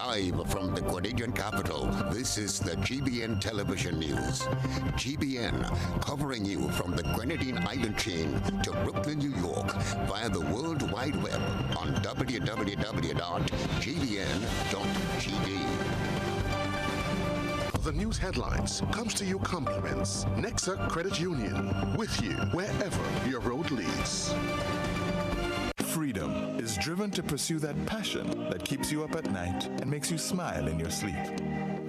Live from the Grenadian capital, this is the GBN Television News. GBN, covering you from the Grenadine Island chain to Brooklyn, New York, via the World Wide Web on www.gbn.gd. The news headlines comes to you compliments Nexa Credit Union, with you wherever your road leads. Freedom is driven to pursue that passion that keeps you up at night and makes you smile in your sleep.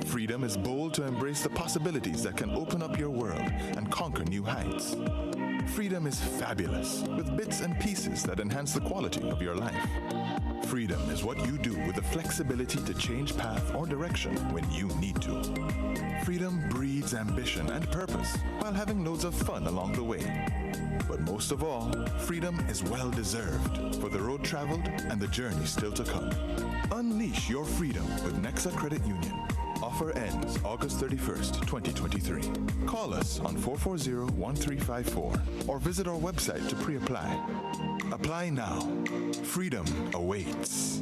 Freedom is bold to embrace the possibilities that can open up your world and conquer new heights. Freedom is fabulous, with bits and pieces that enhance the quality of your life. Freedom is what you do with the flexibility to change path or direction when you need to. Freedom breeds ambition and purpose while having loads of fun along the way. But most of all, freedom is well-deserved for the road traveled and the journey still to come. Unleash your freedom with Nexa Credit Union. Offer ends August 31st, 2023. Call us on 440-1354 or visit our website to pre-apply. Apply now. Freedom awaits.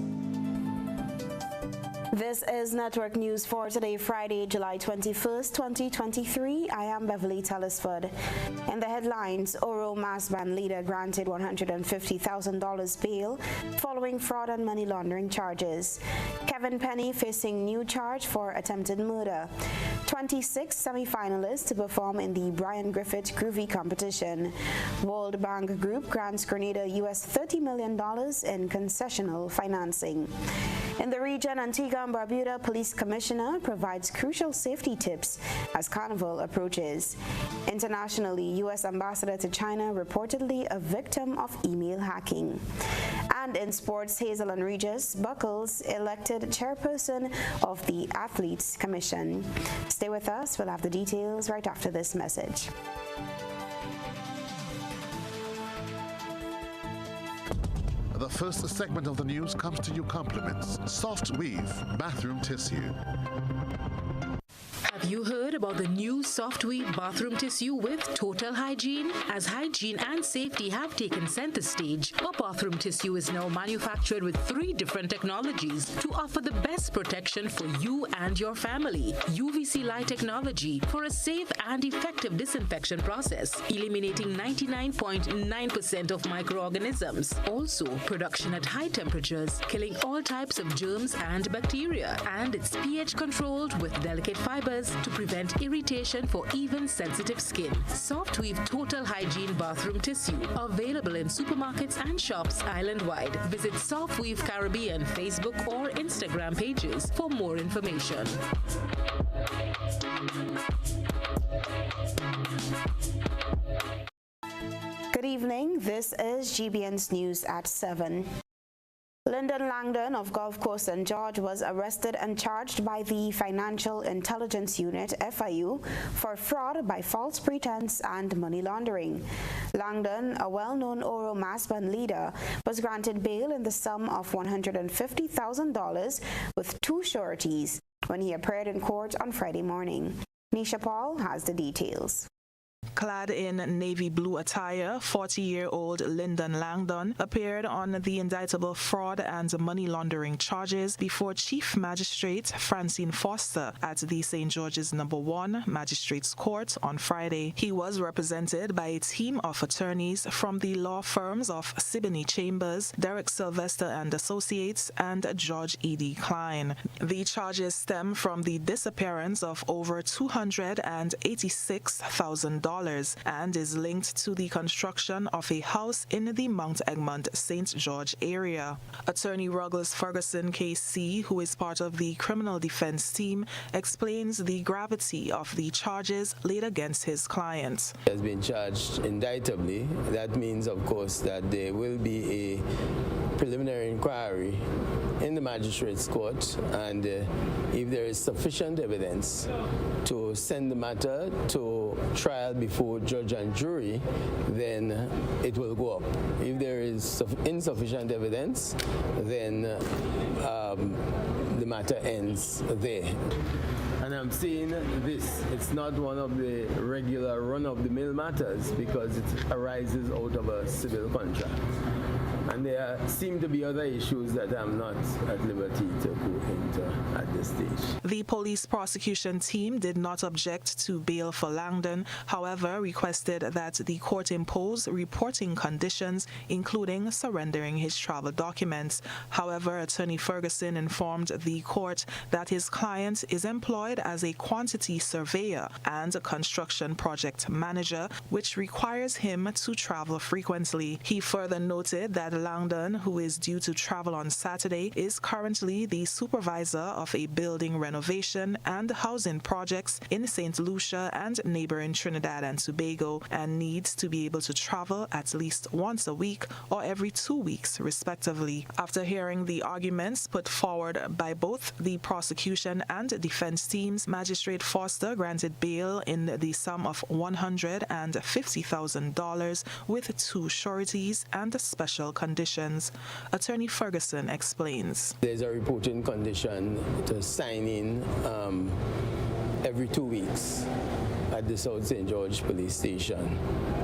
This is Network News for today, Friday, July 21st, 2023. I am Beverly Telesford. In the headlines, Oro mass band leader granted $150,000 bail following fraud and money laundering charges. Kevin Penny facing new charge for attempted murder. 26 semi-finalists to perform in the Brian Griffith Groovy competition. World Bank Group grants Grenada US $30 million in concessional financing. In the region, Antigua and Barbuda Police Commissioner provides crucial safety tips as Carnival approaches. Internationally, U.S. Ambassador to China reportedly a victim of email hacking. And in sports, Hazel and Regis Buckles elected chairperson of the Athletes Commission. Stay with us. We'll have the details right after this message. The first segment of the news comes to you compliments Soft Weave Bathroom Tissue. Have you heard about the new Soft Weave bathroom tissue with total hygiene? As hygiene and safety have taken center stage, our bathroom tissue is now manufactured with 3 different technologies to offer the best protection for you and your family. UVC light technology for a safe and effective disinfection process, eliminating 99.9% of microorganisms. Also, production at high temperatures, killing all types of germs and bacteria. And it's pH controlled with delicate fibers to prevent irritation for even sensitive skin. Soft Weave Total Hygiene Bathroom Tissue, available in supermarkets and shops island-wide. Visit Soft Weave Caribbean Facebook or Instagram pages for more information. Good evening. This is GBN's News at 7. Lyndon Langdon of Golf Course St. George was arrested and charged by the Financial Intelligence Unit, FIU, for fraud by false pretense and money laundering. Langdon, a well-known Oro mass band leader, was granted bail in the sum of $150,000 with 2 sureties when he appeared in court on Friday morning. Nisha Paul has the details. Clad in navy blue attire, 40-year-old Lyndon Langdon appeared on the indictable fraud and money laundering charges before Chief Magistrate Francine Foster at the St. George's No. 1 Magistrates Court on Friday. He was represented by a team of attorneys from the law firms of Siboney Chambers, Derek Sylvester and Associates, and George E.D. Klein. The charges stem from the disappearance of over $286,000 and is linked to the construction of a house in the Mount Egmont, St. George area. Attorney Ruggles Ferguson KC, who is part of the criminal defense team, explains the gravity of the charges laid against his client. He has been charged indictably. That means, of course, that there will be a preliminary inquiry in the magistrate's court, and if there is sufficient evidence to send the matter to trial before judge and jury, then it will go up. If there is insufficient evidence, then the matter ends there. And I'm saying this, it's not one of the regular run-of-the-mill matters because it arises out of a civil contract. And there seem to be other issues that I'm not at liberty to go into at this stage. The police prosecution team did not object to bail for Langdon, however, requested that the court impose reporting conditions, including surrendering his travel documents. However, Attorney Ferguson informed the court that his client is employed as a quantity surveyor and a construction project manager, which requires him to travel frequently. He further noted that Langdon, who is due to travel on Saturday, is currently the supervisor of a building renovation and housing projects in St. Lucia and neighboring Trinidad and Tobago, and needs to be able to travel at least once a week or every 2 weeks, respectively. After hearing the arguments put forward by both the prosecution and defense teams, Magistrate Foster granted bail in the sum of $150,000 with 2 sureties and special conditions. Attorney Ferguson explains. There's a reporting condition to sign in every 2 weeks at the South St. George Police Station.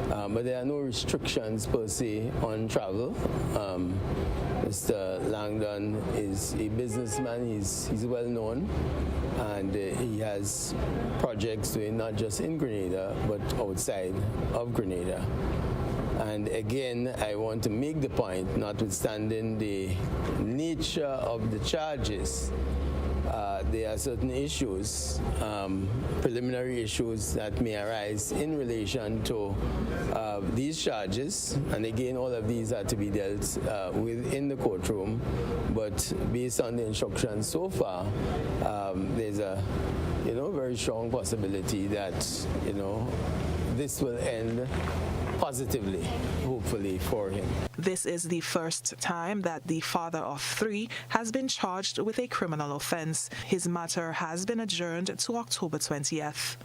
But there are no restrictions per se on travel. Mr. Langdon is a businessman, he's well known, and he has projects doing not just in Grenada, but outside of Grenada. And again, I want to make the point, notwithstanding the nature of the charges, there are certain issues, preliminary issues that may arise in relation to these charges. And again, all of these are to be dealt with in the courtroom. But based on the instructions so far, there's a very strong possibility that this will end positively, hopefully, for him. This is the first time that the father of 3 has been charged with a criminal offense. His matter has been adjourned to October 20th.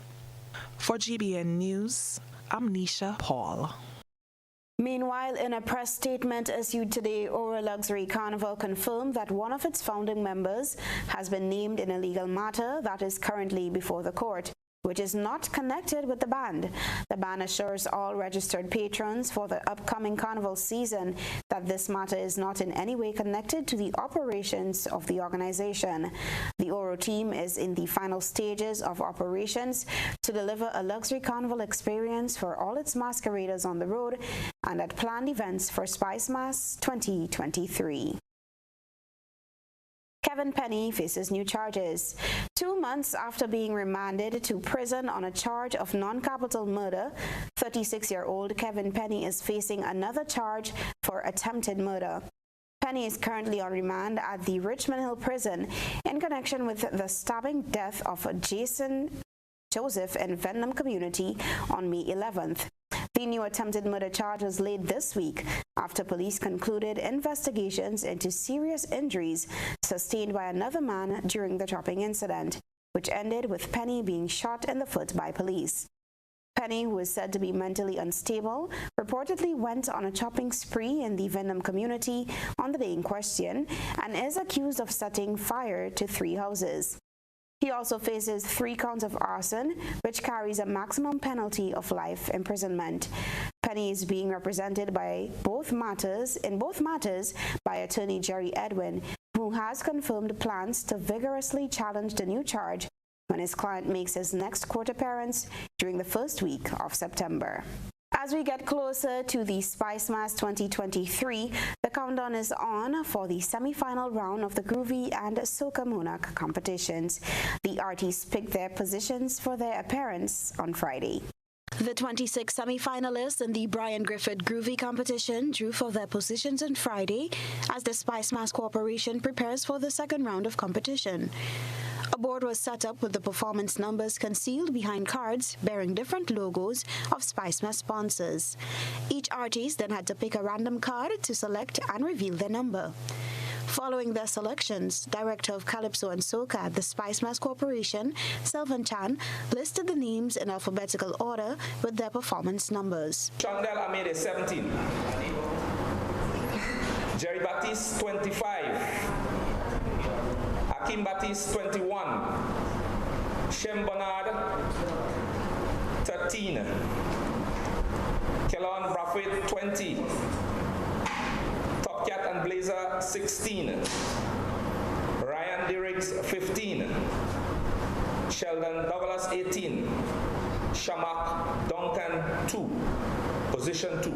For GBN News, I'm Nisha Paul. Meanwhile, in a press statement issued today, Aura Luxury Carnival confirmed that one of its founding members has been named in a legal matter that is currently before the court, which is not connected with the band. The band assures all registered patrons for the upcoming carnival season that this matter is not in any way connected to the operations of the organization. The Oro team is in the final stages of operations to deliver a luxury carnival experience for all its masqueraders on the road and at planned events for Spice Mass 2023. Kevin Penny faces new charges. 2 months after being remanded to prison on a charge of non-capital murder, 36-year-old Kevin Penny is facing another charge for attempted murder. Penny is currently on remand at the Richmond Hill prison in connection with the stabbing death of Jason Joseph in Venom community on May 11th. The new attempted murder charge was laid this week after police concluded investigations into serious injuries sustained by another man during the chopping incident, which ended with Penny being shot in the foot by police. Penny, who is said to be mentally unstable, reportedly went on a chopping spree in the Venom community on the day in question and is accused of setting fire to 3 houses. He also faces 3 counts of arson, which carries a maximum penalty of life imprisonment. Penny is being represented in both matters by attorney Jerry Edwin, who has confirmed plans to vigorously challenge the new charge when his client makes his next court appearance during the first week of September. As we get closer to the Spice Mass 2023, the countdown is on for the semi-final round of the Groovy and Soca Monarch competitions. The artists picked their positions for their appearance on Friday. The 26 semi-finalists in the Brian Griffith Groovy competition drew for their positions on Friday as the Spice Mass Corporation prepares for the second round of competition. A board was set up with the performance numbers concealed behind cards bearing different logos of Spice Mass sponsors. Each artist then had to pick a random card to select and reveal their number. Following their selections, Director of Calypso and Soca at the Spice Mass Corporation, Selvin Chan, listed the names in alphabetical order with their performance numbers. Chandel Amede, 17. Jerry Baptiste, 25. Akim Baptiste, 21. Shem Bernard, 13. Kellon Braffet, 20. and Blazer 16, Ryan Diriggs 15, Sheldon Douglas 18, Shamak Duncan 2, position 2,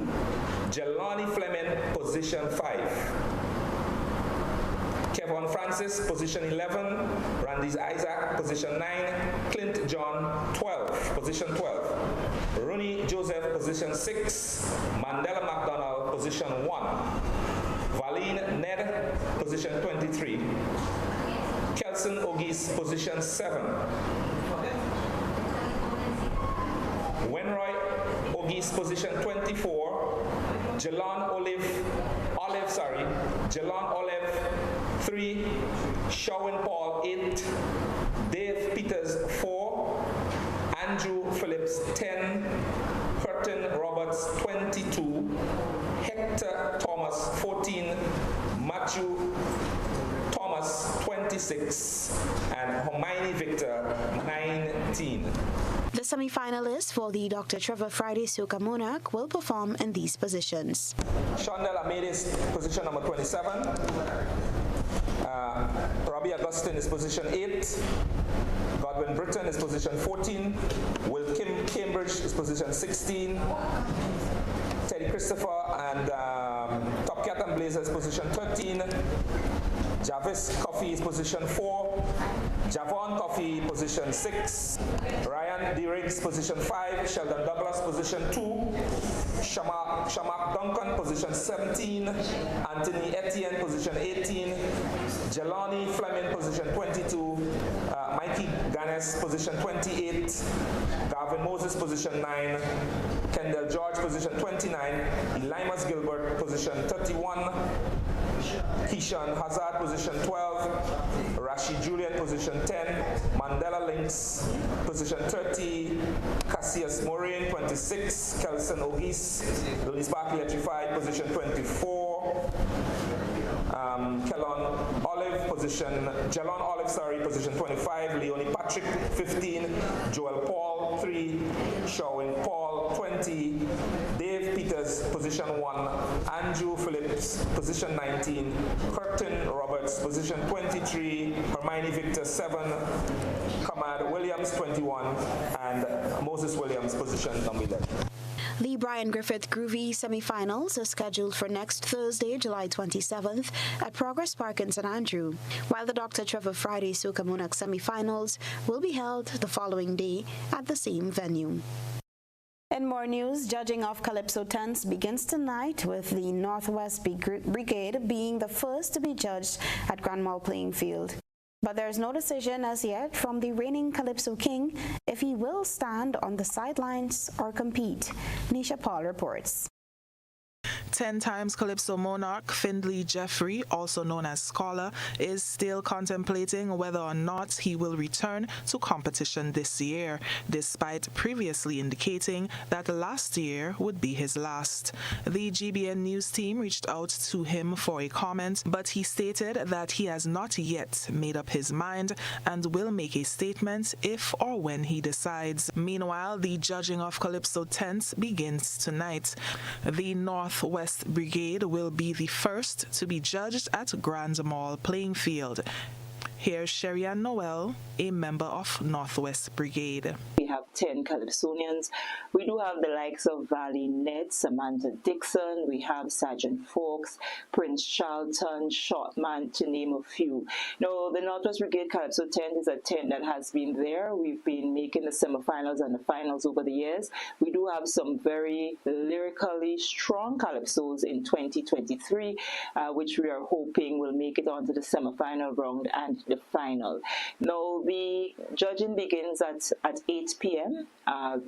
Jelani Fleming, position 5, Kevon Francis, position 11, Randy Isaac, position 9, Clint John, 12, position 12, Rooney Joseph, position 6, Mandela McDonald, position 1, Valine Ned, position 23, Kelson Ogis, position 7, Wenroy Ogis, position 24, Jelon Olive, 3, Shawn Paul 8, Dave Peters 4, Andrew Phillips 10, Curtin Roberts 22, Hector Thomas 14, Matthew Thomas 26, and Hermione Victor 19. The semi-finalists for the Dr. Trevor Friday Soca Monarch will perform in these positions. Shondell Amedes, position number 27. Robbie Augustin is position 8. Godwin Britton is position 14. Will Kim Cambridge is position 16. Teddy Christopher and Top Cat and Blazer is position 13. Jarvis Coffey is position 4. Javon Coffey, position 6. Ryan Diriggs, position 5. Sheldon Douglas, position 2. Shamak Duncan, position 17. Anthony Etienne, position 18. Jelani Fleming, position 22. Mikey Ganes, position 28. Garvin Moses, position 9. Kendall George, position 29. Elimas Gilbert, position 31. Keyshawn Hazard, position 12. Rashid Julian, position 10. Mandela Lynx, position 30. Cassius Moraine, 26. Kelson Ogis, Louis Barkley electrified, position 24. Jelon Olive, position 25. Leonie Patrick, 15. Joel Paul, 3. Shawn Paul, 20. Dave Peters, position 1. Andrew Phillips, position 19. Curtin Roberts, position 23. Hermione Victor, 7. Kamad Williams, 21. And Moses Williams, position number 11. The Brian Griffith Groovy semi-finals are scheduled for next Thursday, July 27th at Progress Park in St. Andrew, while the Dr. Trevor Friday Soca Monarch semi-finals will be held the following day at the same venue. In more news, judging of Calypso tents begins tonight with the Northwest Brigade being the first to be judged at Grand Mall Playing Field. But there's no decision as yet from the reigning Calypso King if he will stand on the sidelines or compete. Nisha Paul reports. 10 times Calypso monarch Findlay Jeffrey, also known as Scholar, is still contemplating whether or not he will return to competition this year, despite previously indicating that last year would be his last. The GBN news team reached out to him for a comment, but he stated that he has not yet made up his mind and will make a statement if or when he decides. Meanwhile, the judging of Calypso tents begins tonight. The Northwest Brigade will be the first to be judged at Grand Mall Playing Field. Here's Sherry-Ann Noel, a member of Northwest Brigade. We have 10 Calypsonians. We do have the likes of Valley Ned, Samantha Dixon, we have Sergeant Fawkes, Prince Charlton, Shortman, to name a few. Now, the Northwest Brigade Calypso tent is a tent that has been there. We've been making the semifinals and the finals over the years. We do have some very lyrically strong Calypsos in 2023, which we are hoping will make it onto the semifinal round and the final. Now, the judging begins at 8 p.m.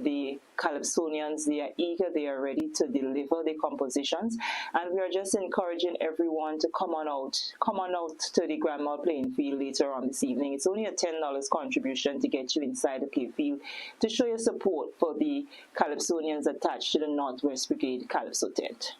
The Calypsonians, they are eager, they are ready to deliver their compositions, and we are just encouraging everyone to come on out to the Grand Mall Playing Field later on this evening. It's only a $10 contribution to get you inside the play field to show your support for the Calypsonians attached to the Northwest Brigade Calypso tent.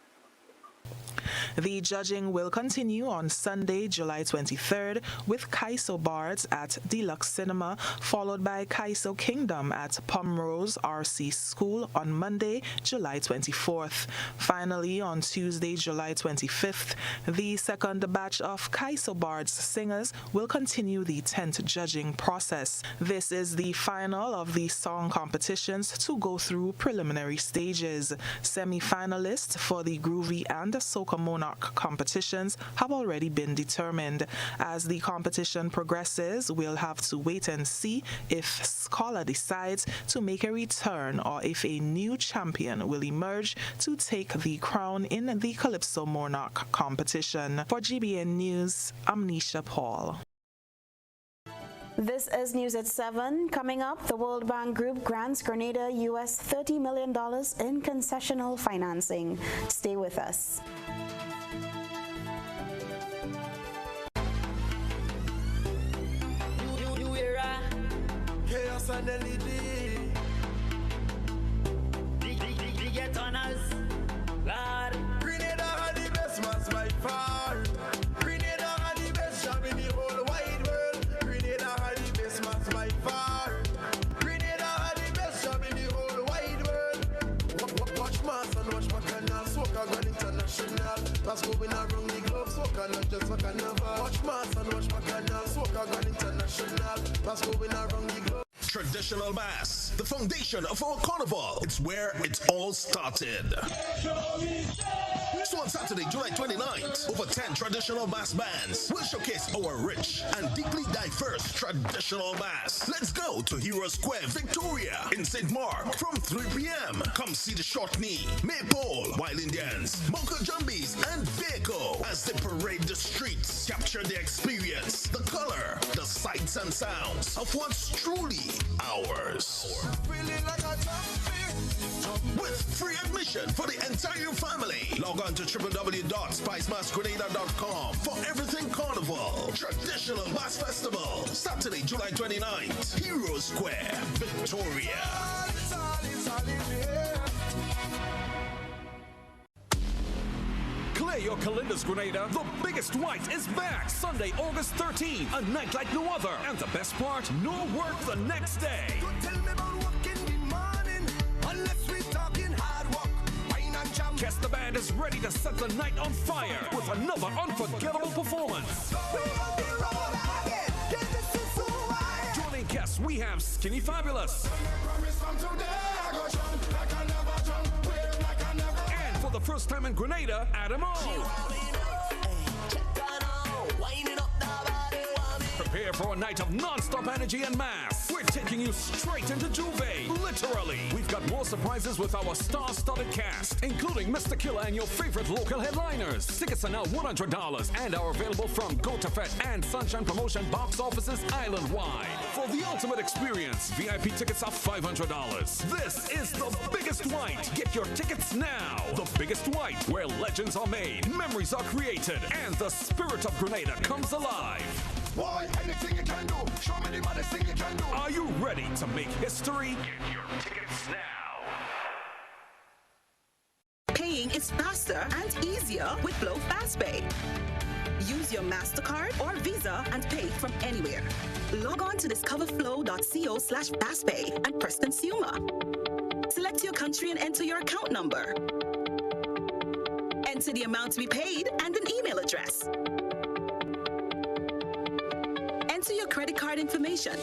The judging will continue on Sunday, July 23rd, with Kaiso Bards at Deluxe Cinema, followed by Kaiso Kingdom at Pomrose RC School on Monday, July 24th. Finally, on Tuesday, July 25th, the second batch of Kaiso Bards singers will continue the 10th judging process. This is the final of the song competitions to go through preliminary stages. Semi-finalists for the Groovy and the Soca Monarch competitions have already been determined. As the competition progresses, we'll have to wait and see if Scholar decides to make a return or if a new champion will emerge to take the crown in the Calypso Monarch competition. For GBN News, I'm Nisha Paul. This is News at 7. Coming up, the World Bank Group grants Grenada US $30 million in concessional financing. Stay with us. Chaos and LED. Get on us, Lord. Grenada are the best ones by far. Grenada are the best job in the whole wide world. Grenada are the best ones by far. Grenada are the best job in the whole wide world. Watch Mass and watch Bacchanal, Soca gone international. That's going around the globe, Soca not just a carnival. Watch Mass and watch Bacchanal, Soca gone international. That's going around the globe. Traditional Mass, the foundation of our carnival. It's where it all started. So on Saturday, July 29th, over 10 traditional mass bands will showcase our rich and deeply diverse traditional mass. Let's go to Hero Square, Victoria in St. Mark from 3 p.m. Come see the Short Knee, Maypole, Wild Indians, Mocha Jumbies, and Vaco as they parade the streets. Capture the experience, the color, the sights and sounds of what's truly ours. With free admission for the entire family. Log on to www.spicemassgrenada.com for everything carnival. Traditional Mass Festival, Saturday, July 29th, Hero Square, Victoria. Clear your calendars, Grenada. The biggest white is back Sunday, August 13th. A night like no other. And the best part, no work the next day. Guess the band is ready to set the night on fire with another unforgettable performance. Joining guests, we have Skinny Fabulous. And for the first time in Grenada, Adam O. Prepare for a night of non-stop energy and mass. We're taking you straight into Juve, literally. We've got more surprises with our star-studded cast, including Mr. Killer and your favorite local headliners. Tickets are now $100 and are available from Go to Fete and Sunshine Promotion box offices island-wide. For the ultimate experience, VIP tickets are $500. This is the biggest white. Get your tickets now. The biggest white, where legends are made, memories are created, and the spirit of Grenada comes alive. Boy, anything you can do, show me the baddest thing you can do. Are you ready to make history? Get your tickets now. Paying is faster and easier with Flow FastPay. Use your MasterCard or Visa and pay from anywhere. Log on to discoverflow.co/fastpay and press Consumer. Select your country and enter your account number. Enter the amount to be paid and an email address. Enter your credit card information.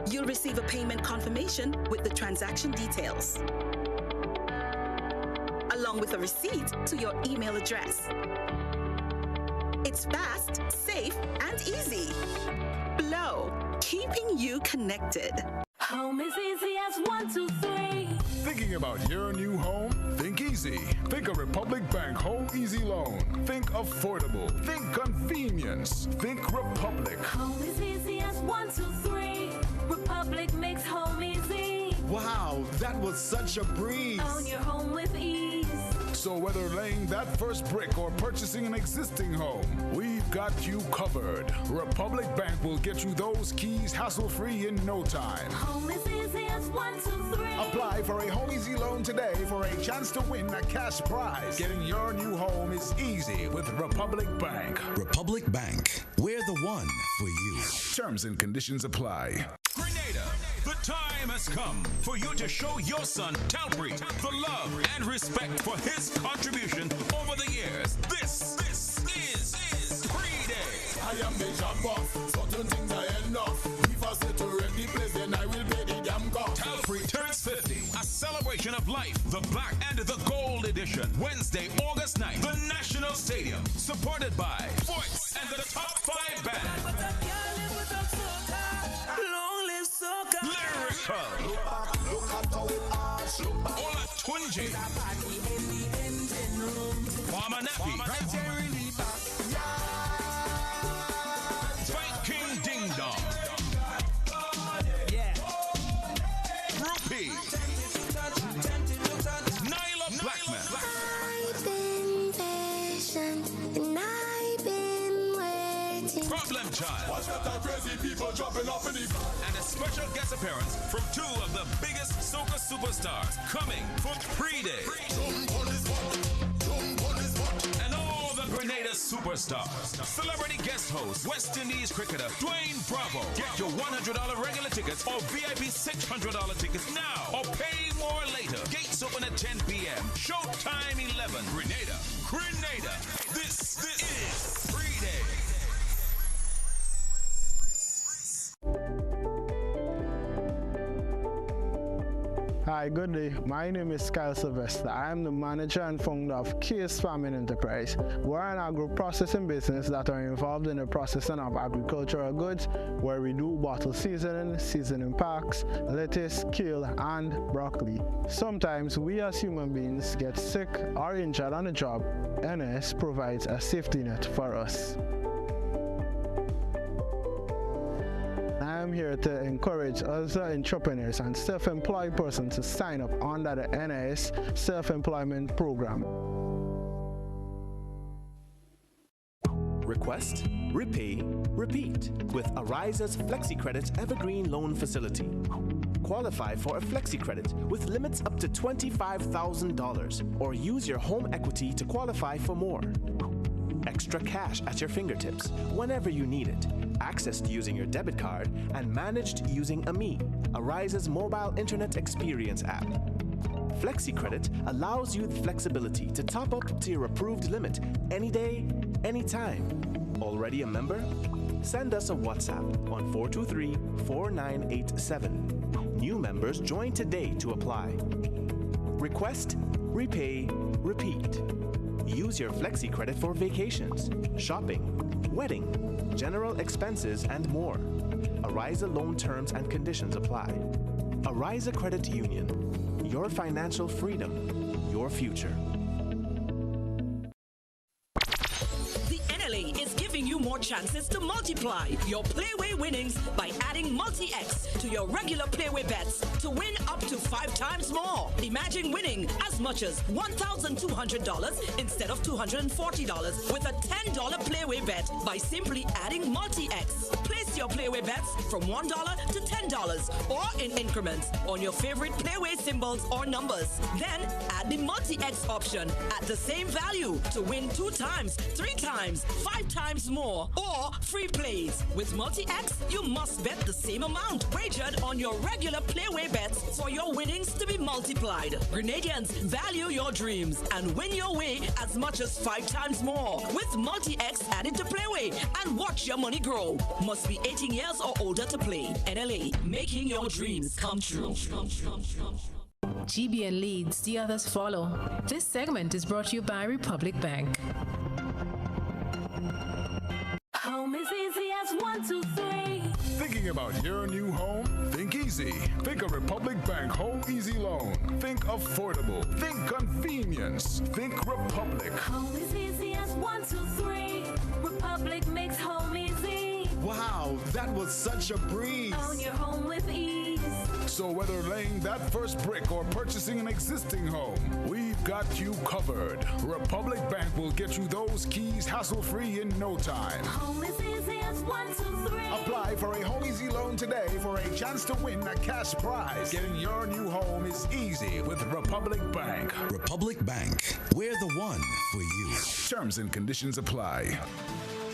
You'll receive a payment confirmation with the transaction details, along with a receipt to your email address. It's fast, safe, and easy. Flow, keeping you connected. Home is easy as 1, 2, 3. Thinking about your new home? Think easy. Think of Republic Bank Home Easy Loan. Think affordable. Think convenience. Think Republic. Home is easy as 1, 2, 3. Republic makes home easy. Wow, that was such a breeze. Own your home with ease. So whether laying that first brick or purchasing an existing home, we've got you covered. Republic Bank will get you those keys hassle-free in no time. Home is easy as 1, 2, 3. Apply for a Home Easy loan today for a chance to win a cash prize. Getting your new home is easy with Republic Bank. Republic Bank, we're the one for you. Terms and conditions apply. Grenada, the time has come for you to show your son Talbry the love and respect for his contribution over the years. This is Pre-Day. I am the job boss. Certain things I end off. If I say to rent the place, then I will pay the damn cost. Talbry turns 50, a celebration of life. The Black and the Gold Edition. Wednesday, August 9th, the National Stadium. Supported by Voice and the Top 5 Band. Lyrical. Ola Twinji. Farmer Nappy. King Ding Dong. Rupee. Nyla Blackman. I've been patient and I've been waiting. Problem Child. Watch out, that crazy people jumping up in the... And a special guest appearance from two of the biggest soca superstars coming for Pre-Day. And all the Grenada superstars. Celebrity guest host, West Indies cricketer Dwayne Bravo. Get your $100 regular tickets or VIP $600 tickets now or pay more later. Gates open at 10 p.m. Showtime 11. Grenada. This is Pre-Day. Hi, good day. My name is Kyle Sylvester. I am the manager and founder of Case Farming Enterprise. We're an agro-processing business that are involved in the processing of agricultural goods, where we do bottle seasoning packs, lettuce, kale, and broccoli. Sometimes we as human beings get sick or injured on the job. NS provides a safety net for us. I am here to encourage other entrepreneurs and self-employed persons to sign up under the NIS Self-Employment Program. Request, repay, repeat with Ariza's FlexiCredit Evergreen Loan Facility. Qualify for a FlexiCredit with limits up to $25,000 or use your home equity to qualify for more. Extra cash at your fingertips whenever you need it, accessed using your debit card, and managed using AMI, Ariza's mobile internet experience app. FlexiCredit allows you the flexibility to top up to your approved limit any day, anytime. Already a member? Send us a WhatsApp on 423-4987. New members join today to apply. Request, repay, repeat. Use your FlexiCredit for vacations, shopping, wedding, general expenses, and more. Ariza loan terms and conditions apply. Ariza Credit Union. Your financial freedom, your future. The NLA is giving you more chances to multiply your Playway winnings by adding Multi-X to your regular Playway bets to win up to 5 times more. Imagine winning as much as $1,200 instead of $240 with a $10 Playway bet by simply adding Multi-X. Place your Playway bets from $1 to $10 or in increments on your favorite Playway symbols or numbers. Then add the Multi-X option at the same value to win 2 times, 3 times, 5 times more, or free plays. With Multi-X, you must bet the same amount wagered on your regular Playway bets for your winnings to be multiplied. Grenadians, value your dreams and win your way as much as 5 times more with Multi-X added to Playway and watch your money grow. Must be 18 years or older to play. NLA, making your dreams come true. GBN leads, the others follow. This segment is brought to you by Republic Bank. Home is easy as 1, 2, 3. Thinking about your new home? Think easy. Think a Republic Bank Home Easy Loan. Think affordable. Think convenience. Think Republic. Home is easy as 1, 2, 3. Republic makes home easy. Wow, that was such a breeze. Own your home with ease. So whether laying that first brick or purchasing an existing home, we've got you covered. Republic Bank will get you those keys hassle-free in no time. Home is easy as 1, 2, 3. Apply for a Home Easy loan today for a chance to win a cash prize. Getting your new home is easy with Republic Bank. Republic Bank, we're the one for you. Terms and conditions apply.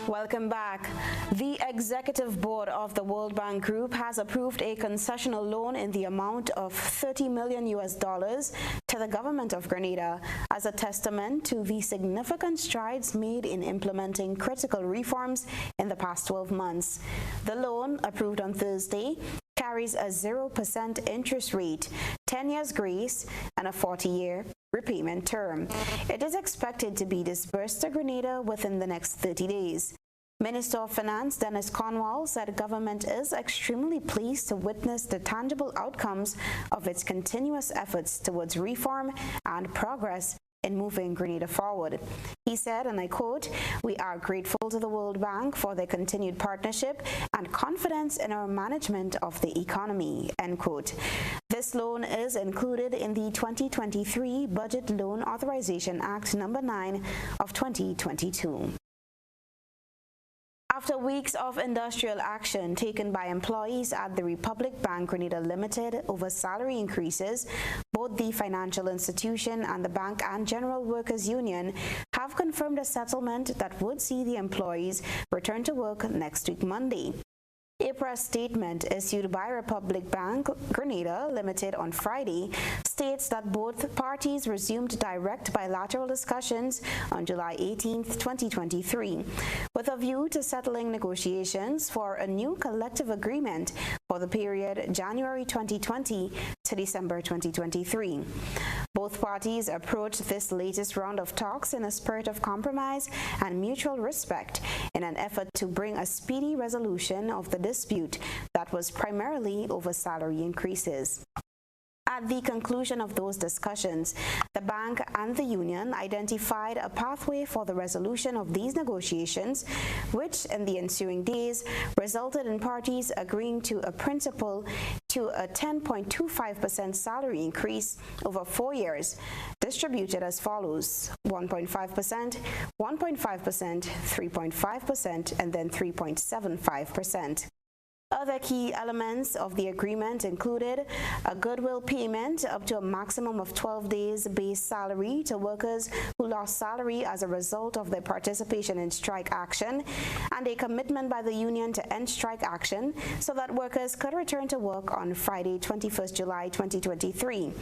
Welcome back. The executive board of the World Bank Group has approved a concessional loan in the amount of $30 million to the government of Grenada as a testament to the significant strides made in implementing critical reforms in the past 12 months. The loan, approved on Thursday, carries a 0% interest rate, 10 years grace, and a 40-year repayment term. It is expected to be disbursed to Grenada within the next 30 days. Minister of Finance Dennis Cornwall said government is extremely pleased to witness the tangible outcomes of its continuous efforts towards reform and progress in moving Grenada forward. He said, and I quote, "We are grateful to the World Bank for their continued partnership and confidence in our management of the economy," end quote. This loan is included in the 2023 Budget Loan Authorization Act No. 9 of 2022. After weeks of industrial action taken by employees at the Republic Bank Grenada Limited over salary increases, both the financial institution and the Bank and General Workers Union have confirmed a settlement that would see the employees return to work next week Monday. A press statement issued by Republic Bank Grenada Limited on Friday states that both parties resumed direct bilateral discussions on July 18, 2023, with a view to settling negotiations for a new collective agreement for the period January 2020 to December 2023. Both parties approached this latest round of talks in a spirit of compromise and mutual respect in an effort to bring a speedy resolution of the dispute that was primarily over salary increases. At the conclusion of those discussions, the bank and the union identified a pathway for the resolution of these negotiations, which in the ensuing days resulted in parties agreeing to a principle to a 10.25% salary increase over 4 years, distributed as follows: 1.5%, 1.5%, 3.5%, and then 3.75%. Other key elements of the agreement included a goodwill payment up to a maximum of 12 days base salary to workers who lost salary as a result of their participation in strike action, and a commitment by the union to end strike action so that workers could return to work on Friday, 21st July 2023.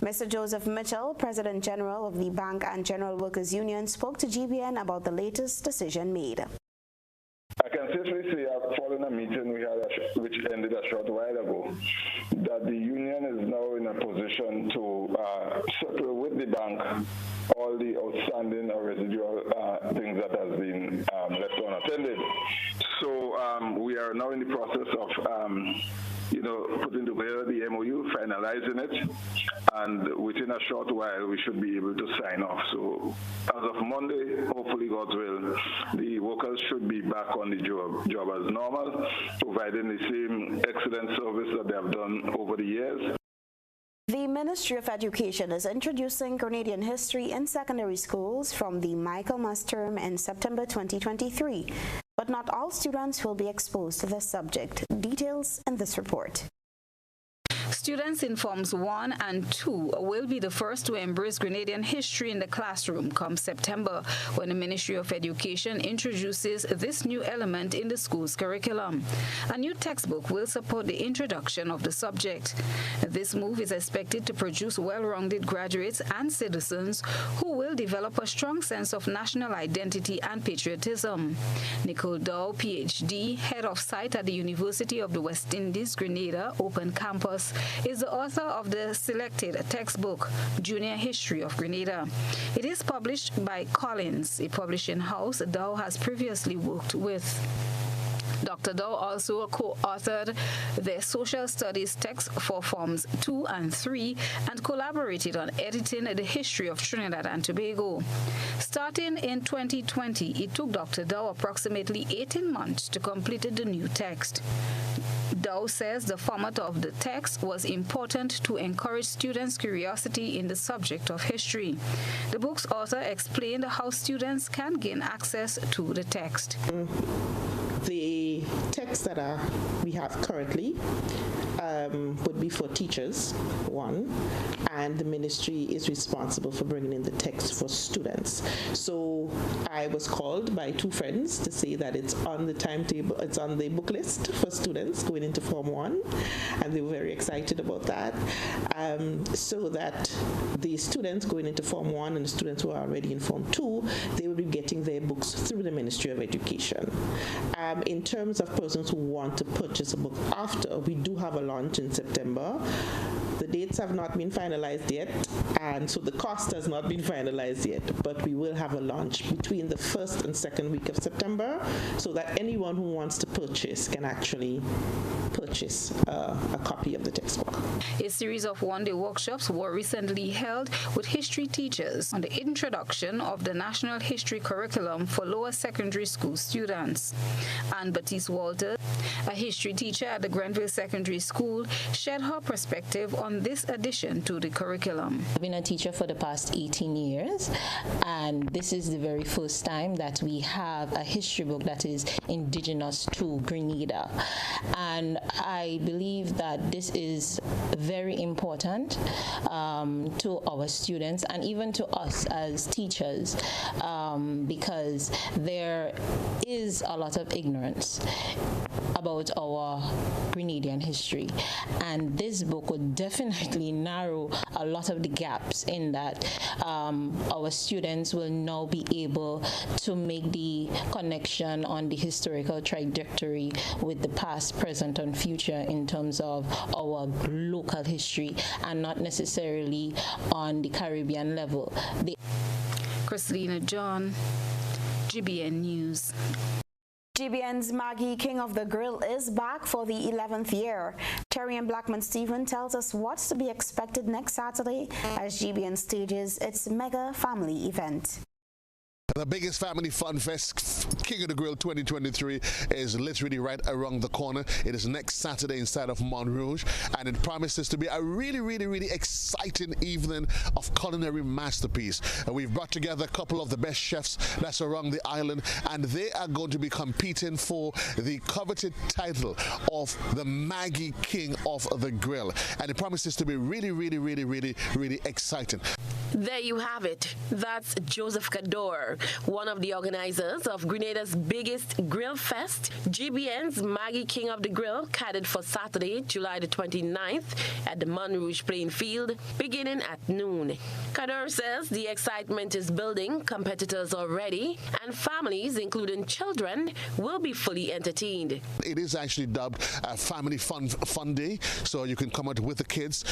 Mr. Joseph Mitchell, President General of the Bank and General Workers Union, spoke to GBN about the latest decision made. I can safely say, following a meeting we had, which ended a short while ago, that the union is now in a position to settle with the bank all the outstanding or residual things that has been left unattended. So we are now in the process of putting together the MOU, finalizing it, and within a short while we should be able to sign off. So as of Monday, hopefully God's will, the workers should be back on the job as normal, providing the same excellent service that they have done over the years. The Ministry of Education is introducing Grenadian history in secondary schools from the Michaelmas term in September 2023, but not all students will be exposed to this subject. Details in this report. Students in Forms 1 and 2 will be the first to embrace Grenadian history in the classroom come September, when the Ministry of Education introduces this new element in the school's curriculum. A new textbook will support the introduction of the subject. This move is expected to produce well-rounded graduates and citizens who will develop a strong sense of national identity and patriotism. Nicole Dow, PhD, head of site at the University of the West Indies, Grenada, Open Campus, is the author of the selected textbook, Junior History of Grenada. It is published by Collins, a publishing house Dow has previously worked with. Dr. Dow also co-authored their social studies text for Forms 2 and 3 and collaborated on editing the history of Trinidad and Tobago. Starting in 2020, it took Dr. Dow approximately 18 months to complete the new text. Dow says the format of the text was important to encourage students' curiosity in the subject of history. The book's author explained how students can gain access to the text. The text that we have currently would be for teachers, one, and the ministry is responsible for bringing in the text for students. So I was called by two friends to say that it's on the timetable, it's on the book list for students going into Form 1, and they were very excited about that. So that the students going into Form 1 and the students who are already in Form 2, they will be getting their books through the Ministry of Education. In terms of persons who want to purchase a book after, we do have a launch in September. The dates have not been finalized yet, and so the cost has not been finalized yet, but we will have a launch between the first and second week of September so that anyone who wants to purchase can actually purchase a copy of the textbook. A series of one-day workshops were recently held with history teachers on the introduction of the National History Curriculum for lower secondary school students. Anne Baptiste Walter, a history teacher at the Grenville Secondary School, shared her perspective on this addition to the curriculum. I've been a teacher for the past 18 years, and this is the very first time that we have a history book that is indigenous to Grenada. And I believe that this is very important to our students and even to us as teachers, because there is a lot of ignorance about our Grenadian history, and this book would definitely narrow a lot of the gaps in that. Our students will now be able to make the connection on the historical trajectory with the past, present, and future in terms of our local history and not necessarily on the Caribbean level. Christina John, GBN News. GBN's Maggie King of the Grill is back for the 11th year. Terry and Blackman-Stephen tells us what's to be expected next Saturday as GBN stages its mega family event. The biggest family fun fest, King of the Grill 2023, is literally right around the corner. It is next Saturday inside of Mont Rouge, and it promises to be a really exciting evening of culinary masterpiece. And we've brought together a couple of the best chefs that's around the island, and they are going to be competing for the coveted title of the Maggie King of the Grill. And it promises to be really exciting. There you have it. That's Joseph Cador, one of the organizers of Grenada's biggest grill fest, GBN's Maggie King of the Grill, catered for Saturday, July the 29th at the Mont Rouge playing field, beginning at noon. Cador says the excitement is building, competitors are ready, and families, including children, will be fully entertained. It is actually dubbed a family fun day, so you can come out with the kids.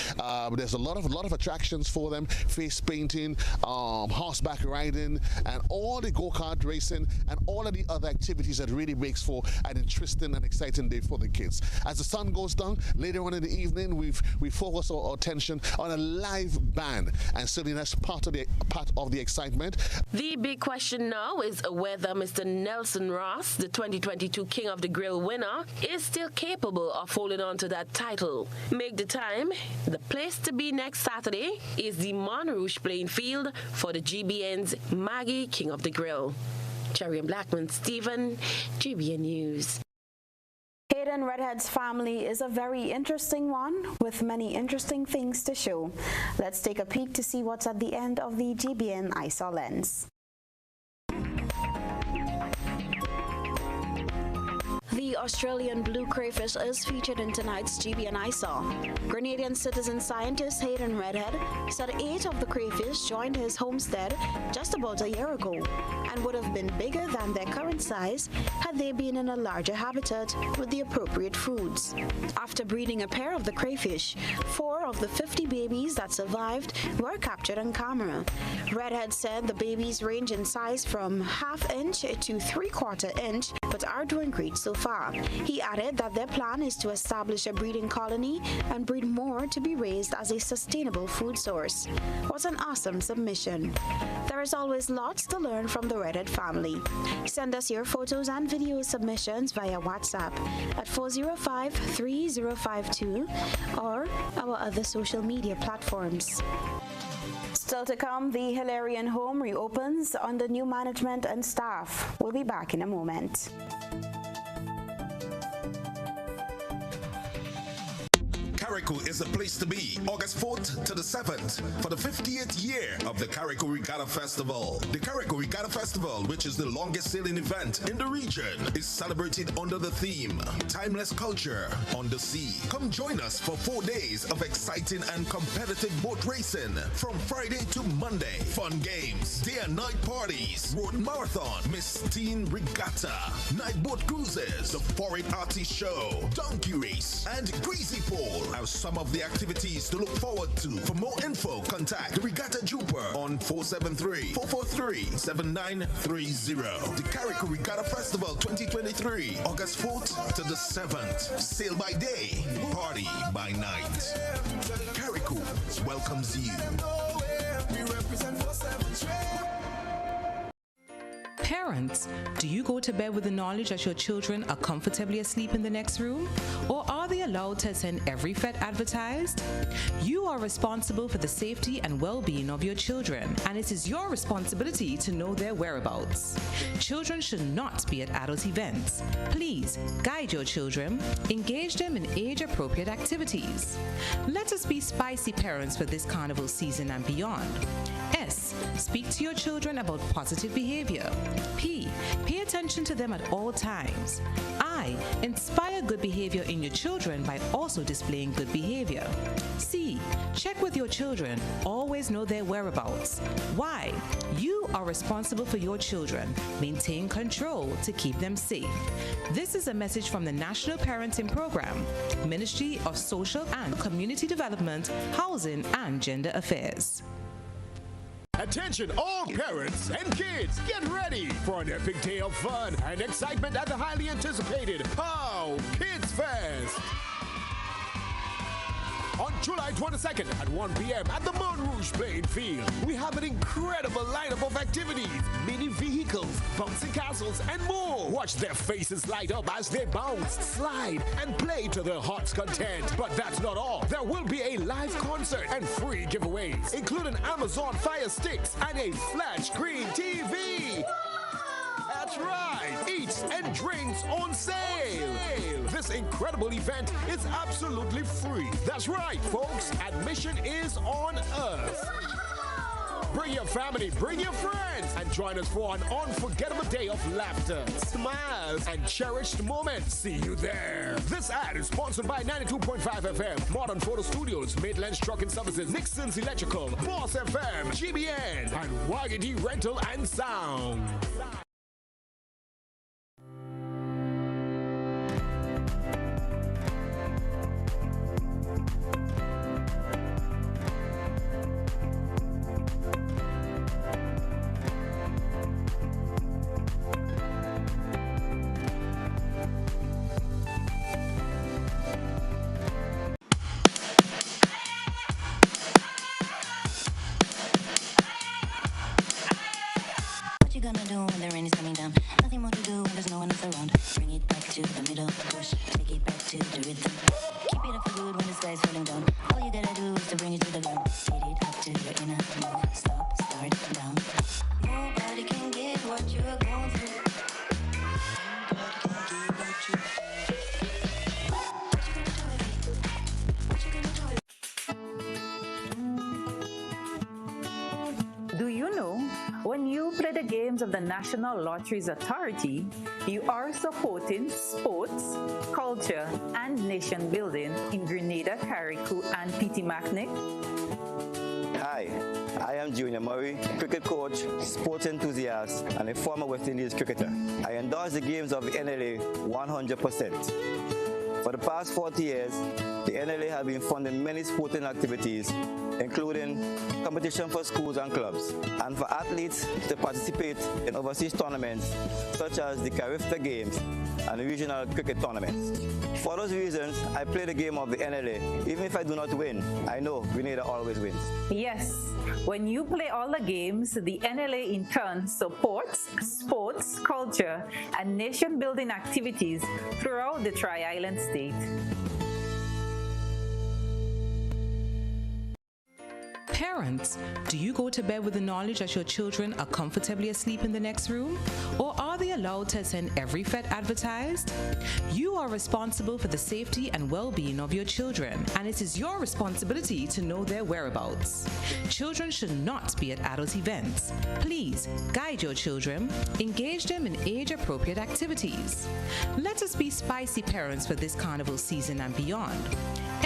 There's a lot of attractions for them: face painting, horseback riding, and all the go-kart racing, and all of the other activities that really makes for an interesting and exciting day for the kids. As the sun goes down, later on in the evening, we focus our attention on a live band, and certainly that's part of the excitement. The big question now is whether Mr. Nelson Ross, the 2022 King of the Grill winner, is still capable of holding on to that title. Make the time. The place to be next Saturday is the Mont Rouge playing field for the GBN's Maggie King of the Grill. Cherry and Blackman-Stephen, GBN News. Hayden Redhead's family is a very interesting one with many interesting things to show. Let's take a peek to see what's at the end of the GBN ISA lens. The Australian blue crayfish is featured in tonight's GBN ISA. Grenadian citizen scientist Hayden Redhead said 8 of the crayfish joined his homestead just about a year ago and would have been bigger than their current size had they been in a larger habitat with the appropriate foods. After breeding a pair of the crayfish, 4 of the 50 babies that survived were captured on camera. Redhead said the babies range in size from 1/2 inch to 3/4 inch, but are doing great so far. far. He added that their plan is to establish a breeding colony and breed more to be raised as a sustainable food source. What an awesome submission. There is always lots to learn from the Redhead family. Send us your photos and video submissions via WhatsApp at 405-3052 or our other social media platforms. Still to come, the Hilarion home reopens under new management and staff. We'll be back in a moment. Carriacou is the place to be. August 4th to the 7th for the 50th year of the Carriacou Regatta Festival. The Carriacou Regatta Festival, which is the longest sailing event in the region, is celebrated under the theme Timeless Culture on the Sea. Come join us for 4 days of exciting and competitive boat racing from Friday to Monday. Fun games, day and night parties, road marathon, Miss Teen Regatta, night boat cruises, the foreign artist show, donkey race, and greasy pole are some of the activities to look forward to. For more info, contact the Regatta Jooper on 473-443-7930. The Carriacou Regatta Festival 2023, August 4th to the 7th. Sail by day, party by night. Carriacou welcomes you. Parents, do you go to bed with the knowledge that your children are comfortably asleep in the next room? Or are they allowed to attend every fete advertised? You are responsible for the safety and well-being of your children, and it is your responsibility to know their whereabouts. Children should not be at adult events. Please guide your children, engage them in age-appropriate activities. Let us be spicy parents for this carnival season and beyond. S. Speak to your children about positive behavior. P. Pay attention to them at all times. I. Inspire good behavior in your children by also displaying good behavior. C. Check with your children. Always know their whereabouts. Y. You are responsible for your children. Maintain control to keep them safe. This is a message from the National Parenting Program, Ministry of Social and Community Development, Housing and Gender Affairs. Attention all parents and kids, get ready for an epic day of fun and excitement at the highly anticipated POW Kids Fest. On July 22nd at 1 p.m. at the Moon Rouge playing field, we have an incredible lineup of activities, mini vehicles, bouncy castles, and more. Watch their faces light up as they bounce, slide, and play to their heart's content. But that's not all. There will be a live concert and free giveaways, including Amazon Fire Sticks and a flat screen TV. That's right, eats and drinks on sale. This incredible event is absolutely free. That's right, folks, admission is on us. Bring your family, bring your friends, and join us for an unforgettable day of laughter, smiles, and cherished moments. See you there. This ad is sponsored by 92.5 FM, Modern Photo Studios, Maitland's Trucking Services, Nixon's Electrical, Boss FM, GBN, and Waggity Rental and Sound. Of the National Lotteries Authority, you are supporting sports, culture, and nation building in Grenada, Carriacou, and Petit-Martinique. Hi, I am Junior Murray, cricket coach, sports enthusiast, and a former West Indies cricketer. I endorse the games of the NLA 100%. For the past 40 years, the NLA has been funding many sporting activities, including competition for schools and clubs, and for athletes to participate in overseas tournaments such as the Carifta Games and the regional cricket tournaments. For those reasons, I play the game of the NLA. Even if I do not win, I know Grenada always wins. Yes, when you play all the games, the NLA in turn supports sports, culture, and nation-building activities throughout the Tri-Island state. Parents, do you go to bed with the knowledge that your children are comfortably asleep in the next room? Or are they allowed to attend every FET advertised? You are responsible for the safety and well-being of your children, and it is your responsibility to know their whereabouts. Children should not be at adult events. Please guide your children, engage them in age-appropriate activities. Let us be spicy parents for this carnival season and beyond.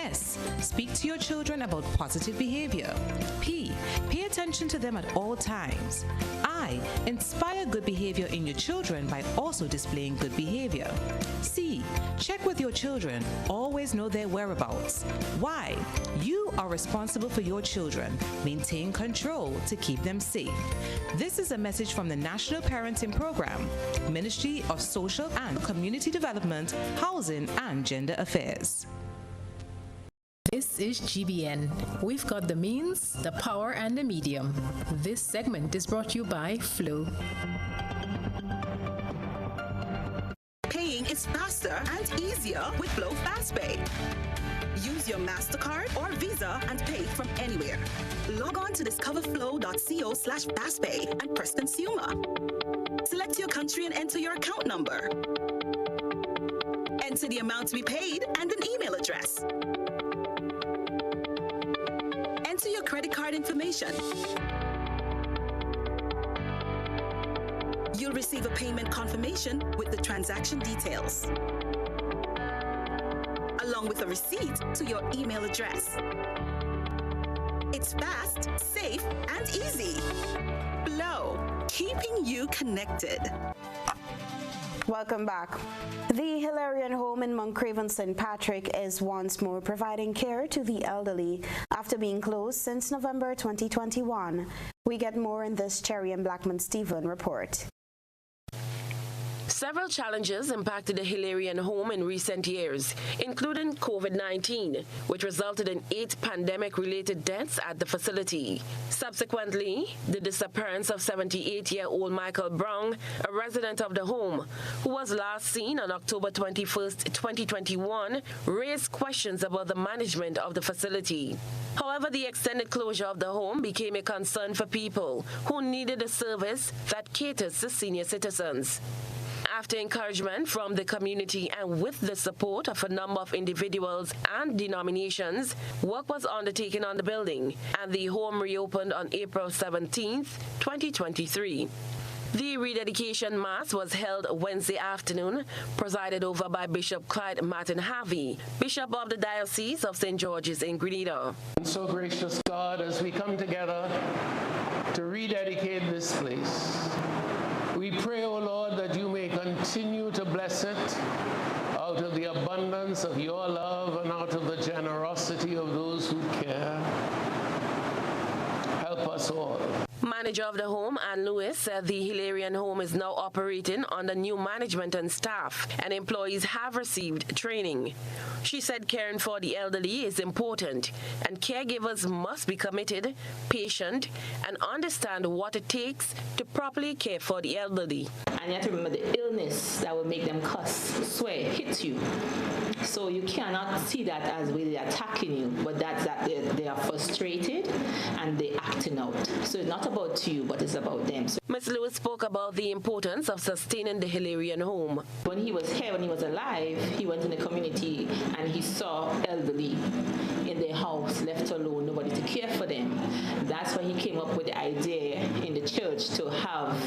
S. Speak to your children about positive behavior. P. Pay attention to them at all times. I. Inspire good behavior in your children by also displaying good behavior. C. Check with your children. Always know their whereabouts. Y. You are responsible for your children. Maintain control to keep them safe. This is a message from the National Parenting Program, Ministry of Social and Community Development, Housing and Gender Affairs. This is GBN. We've got the means, the power, and the medium. This segment is brought to you by Flow. Paying is faster and easier with Flow FastPay. Use your MasterCard or Visa and pay from anywhere. Log on to discoverflow.co/fastpay and press Consumer. Select your country and enter your account number. Enter the amount to be paid and an email address. Enter your credit card information. You'll receive a payment confirmation with the transaction details, along with a receipt to your email address. It's fast, safe, and easy. Flow, keeping you connected. Welcome back. The Hilarion Home in Moncraven St. Patrick is once more providing care to the elderly after being closed since November 2021. We get more in this Cherry and Blackman Stephen report. Several challenges impacted the Hilarion Home in recent years, including COVID-19, which resulted in 8 pandemic-related deaths at the facility. Subsequently, the disappearance of 78-year-old Michael Brown, a resident of the home, who was last seen on October 21, 2021, raised questions about the management of the facility. However, the extended closure of the home became a concern for people who needed a service that caters to senior citizens. After encouragement from the community and with the support of a number of individuals and denominations, work was undertaken on the building, and the home reopened on April 17, 2023. The rededication mass was held Wednesday afternoon, presided over by Bishop Clyde Martin Harvey, Bishop of the Diocese of St. George's in Grenada. So gracious God, as we come together to rededicate this place, we pray, O Lord, that you may continue to bless it out of the abundance of your love and out of the generosity of those who care. Help us all. Manager of the home, Ann Lewis, said the Hilarion Home is now operating under new management and staff, and employees have received training. She said caring for the elderly is important, and caregivers must be committed, patient, and understand what it takes to properly care for the elderly. And you have to remember the illness that will make them cuss, swear, hit you. So you cannot see that as really attacking you, but that's that they are frustrated and they're acting out. So it's not about you, but it's about them. So Ms. Lewis spoke about the importance of sustaining the Hilarion Home. when he was here, when he was alive, he went in the community and he saw elderly in their house, left alone, nobody to care for them. That's why he came up with the idea in the church to have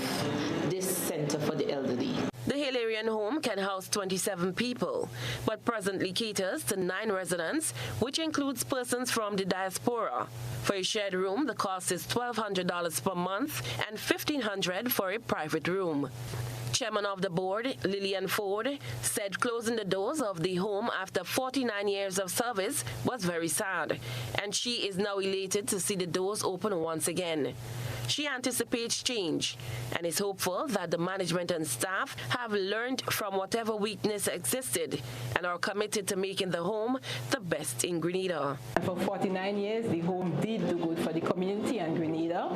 this center for the elderly. The Hilarion Home can house house 27 people, but presently caters to 9 residents, which includes persons from the diaspora. For a shared room, the cost is $1,200 per month and $1,500 for a private room. Chairman of the board, Lillian Ford, said closing the doors of the home after 49 years of service was very sad, and she is now elated to see the doors open once again. She anticipates change and is hopeful that the management and staff have learned from whatever weakness existed and are committed to making the home the best in Grenada. For 49 years, the home did do good for the community and Grenada,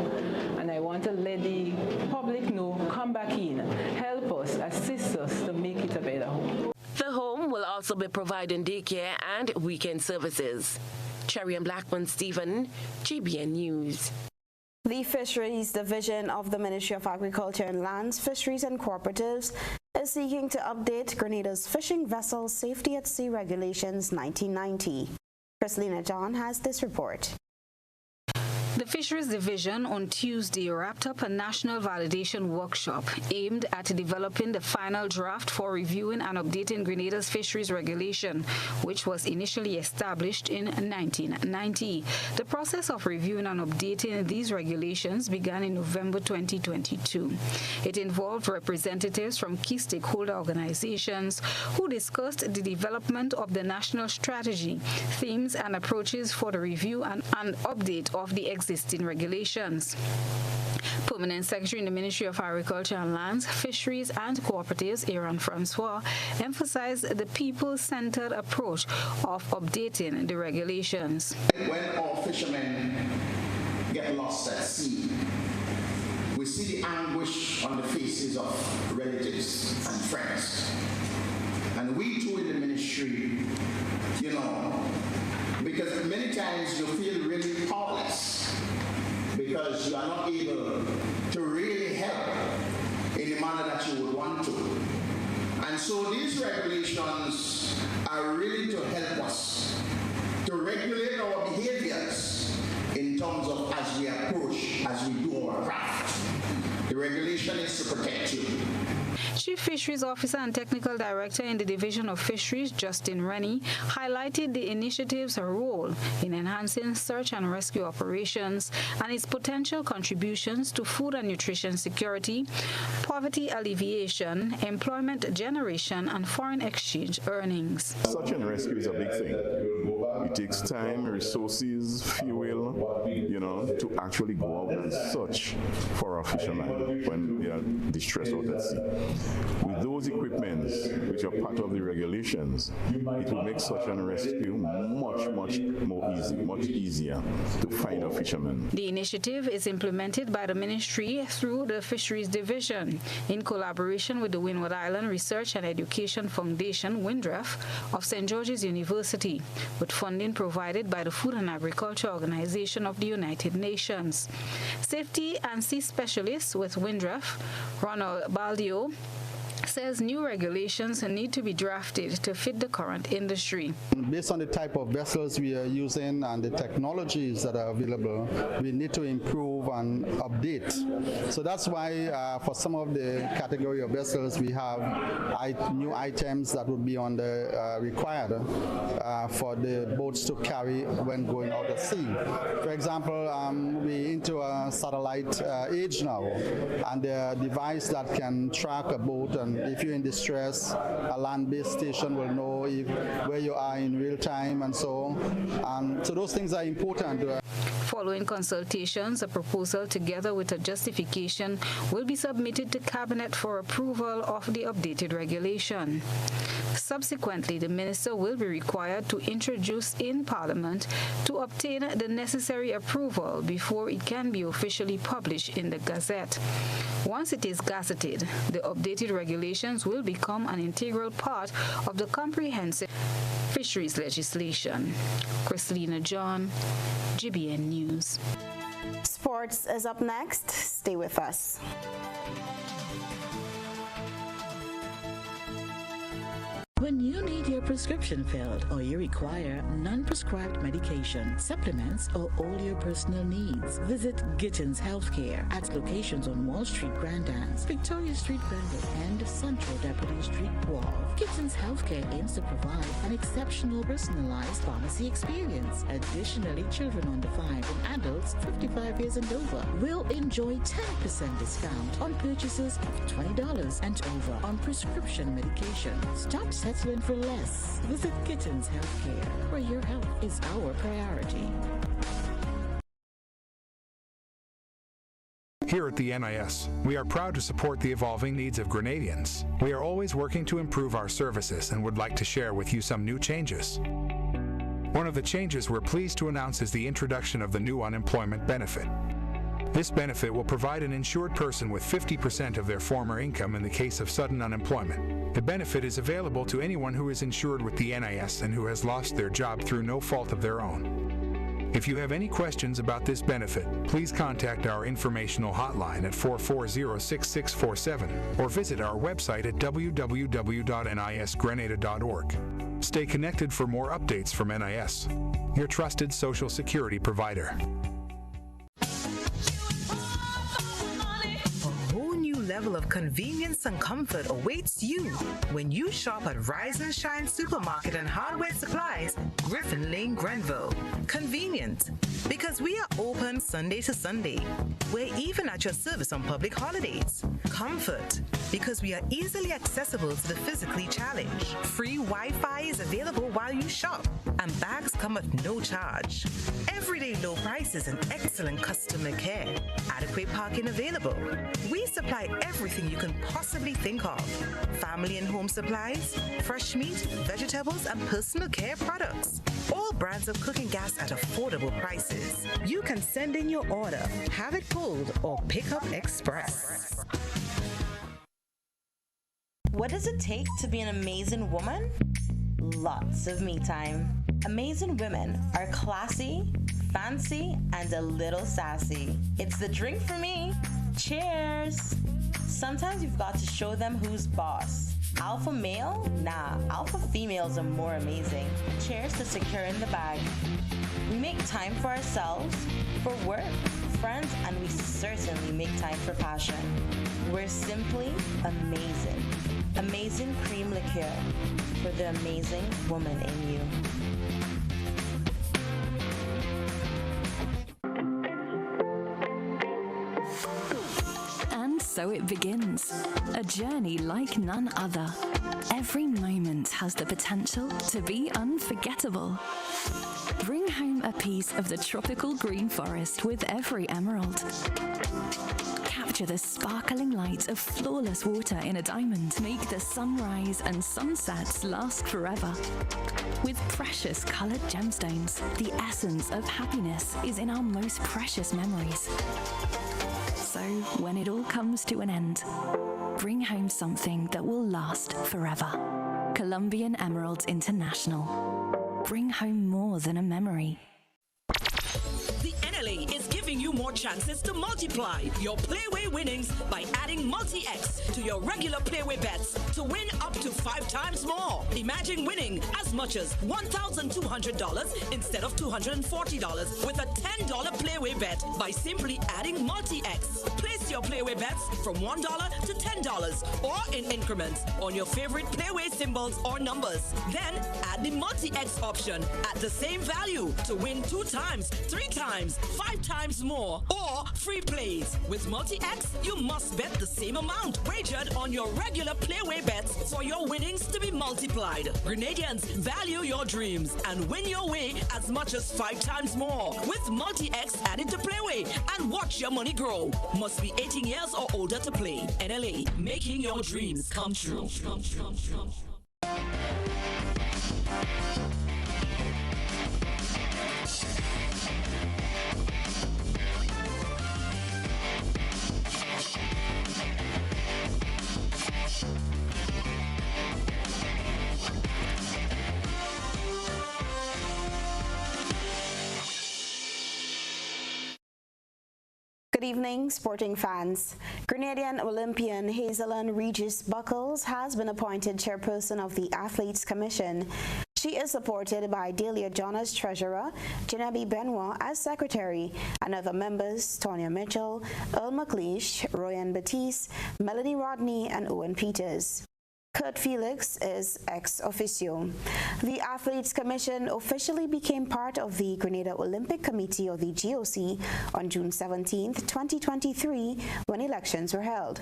and I want to let the public know, come back in, help us, assist us to make it a better home. The home will also be providing daycare and weekend services. Cherry and Blackman Stephen, GBN News. The Fisheries Division of the Ministry of Agriculture and Lands, Fisheries and Cooperatives is seeking to update Grenada's fishing vessel safety at sea regulations 1990. Chrislina John has this report. The Fisheries Division on Tuesday wrapped up a national validation workshop aimed at developing the final draft for reviewing and updating Grenada's fisheries regulation, which was initially established in 1990. The process of reviewing and updating these regulations began in November 2022. It involved representatives from key stakeholder organizations who discussed the development of the national strategy, themes and approaches for the review and update of the existing regulations. Permanent Secretary in the Ministry of Agriculture and Lands, Fisheries and Cooperatives, Aaron Francois, emphasized the people-centered approach of updating the regulations. When our fishermen get lost at sea, we see the anguish on the faces of relatives and friends. And we too in the ministry, because many times you feel really powerless because you are not able to really help in the manner that you would want to. And so these regulations are really to help us to regulate our behaviors in terms of as we approach, as we do our craft. The regulation is to protect you. Chief Fisheries Officer and Technical Director in the Division of Fisheries, Justin Rennie, highlighted the initiative's role in enhancing search and rescue operations and its potential contributions to food and nutrition security, poverty alleviation, employment generation, and foreign exchange earnings. Search and rescue is a big thing. It takes time, resources, fuel, to actually go out and search for our fishermen when they are distressed out at sea. With those equipments, which are part of the regulations, it will make search and rescue much easier to find our fishermen. The initiative is implemented by the ministry through the Fisheries Division in collaboration with the Windward Island Research and Education Foundation, WINDREF, of St. George's University, with funding provided by the Food and Agriculture Organization of the United Nations. Safety and Sea Specialist with WINDREF, Ronald Baldio, says new regulations need to be drafted to fit the current industry. Based on the type of vessels we are using and the technologies that are available, we need to improve and update. So that's why for some of the category of vessels we have new items that would be on the required for the boats to carry when going out at sea. For example, we're into a satellite age now, and the device that can track a boat, and if you're in distress, a land-based station will know where you are in real time and so on. So those things are important. Following consultations, a proposal together with a justification will be submitted to Cabinet for approval of the updated regulation. Subsequently, the minister will be required to introduce in Parliament to obtain the necessary approval before it can be officially published in the Gazette. Once it is gazetted, the updated regulations will become an integral part of the comprehensive fisheries legislation. Chrislina John, GBN News. Sports is up next. Stay with us. When you need your prescription filled or you require non-prescribed medication, supplements, or all your personal needs, visit Gittins Healthcare at locations on Wall Street, Grand Anse, Victoria Street, Grenville, and Central Deputy Street, Wharf. Gittins Healthcare aims to provide an exceptional personalized pharmacy experience. Additionally, children under 5 and adults 55 years and over will enjoy 10% discount on purchases of $20 and over on prescription medication. Stop settling for less. Visit Gittins Healthcare, where your health is our priority. Here at the NIS, we are proud to support the evolving needs of Grenadians. We are always working to improve our services and would like to share with you some new changes. One of the changes we're pleased to announce is the introduction of the new unemployment benefit. This benefit will provide an insured person with 50% of their former income in the case of sudden unemployment. The benefit is available to anyone who is insured with the NIS and who has lost their job through no fault of their own. If you have any questions about this benefit, please contact our informational hotline at 440-6647 or visit our website at www.nisgrenada.org. Stay connected for more updates from NIS, your trusted Social Security provider. Level of convenience and comfort awaits you when you shop at Rise and Shine Supermarket and Hardware Supplies, Griffin Lane, Grenville. Convenient, because we are open Sunday to Sunday. We're even at your service on public holidays. Comfort, because we are easily accessible to the physically challenged. Free Wi-Fi is available while you shop, and bags come at no charge. Everyday low prices and excellent customer care. Adequate parking available. We supply everything you can possibly think of. Family and home supplies, fresh meat, vegetables, and personal care products. All brands of cooking gas at affordable prices. You can send in your order, have it pulled, or pick up express. What does it take to be an amazing woman? Lots of me time. Amazing women are classy, fancy, and a little sassy. It's the drink for me. Cheers! Sometimes you've got to show them who's boss. Alpha male? Nah, alpha females are more amazing. Cheers to securing the bag. We make time for ourselves, for work, friends, and we certainly make time for passion. We're simply amazing. Amazing cream liqueur for the amazing woman in you. So it begins, a journey like none other. Every moment has the potential to be unforgettable. Bring home a piece of the tropical green forest with every emerald. Capture the sparkling light of flawless water in a diamond. Make the sunrise and sunsets last forever. With precious colored gemstones, the essence of happiness is in our most precious memories. So, when it all comes to an end, bring home something that will last forever. Colombian Emeralds International. Bring home more than a memory. The NLA is giving you more chances to multiply your Playway winnings by adding Multi-X to your regular Playway bets to win up to 5 times more. Imagine winning as much as $1,200 instead of $240 with a $10 Playway bet by simply adding Multi-X. Place your Playway bets from $1 to $10 or in increments on your favorite Playway symbols or numbers. Then add the Multi-X option at the same value to win 2 times, 3 times, 5 times more, or free plays. With Multi-X, you must bet the same amount wagered on your regular Playway bets for your winnings to be multiplied. Grenadians, value your dreams and win your way as much as 5 times more. With Multi-X added to Playway and watch your money grow. Must be 18 years or older to play. NLA, making your dreams come true. Good evening, sporting fans. Grenadian Olympian Hazelyn Regis Buckles has been appointed chairperson of the Athletes Commission. She is supported by Delia John as treasurer, Genevieve Benoit as secretary, and other members Tonya Mitchell, Earl McLeish, Royan Batiste, Melanie Rodney, and Owen Peters. Kurt Felix is ex officio. The Athletes Commission officially became part of the Grenada Olympic Committee, or the GOC, on June 17, 2023, when elections were held.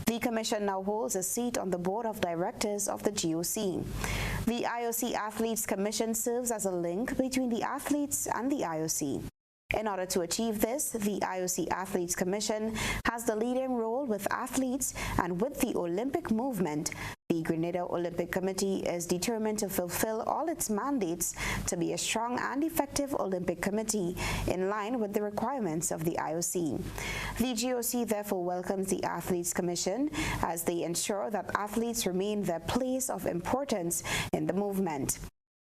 The Commission now holds a seat on the Board of Directors of the GOC. The IOC Athletes Commission serves as a link between the athletes and the IOC. In order to achieve this, the IOC Athletes Commission has the leading role with athletes and with the Olympic movement. The Grenada Olympic Committee is determined to fulfill all its mandates to be a strong and effective Olympic committee in line with the requirements of the IOC. The GOC therefore welcomes the Athletes Commission as they ensure that athletes remain their place of importance in the movement.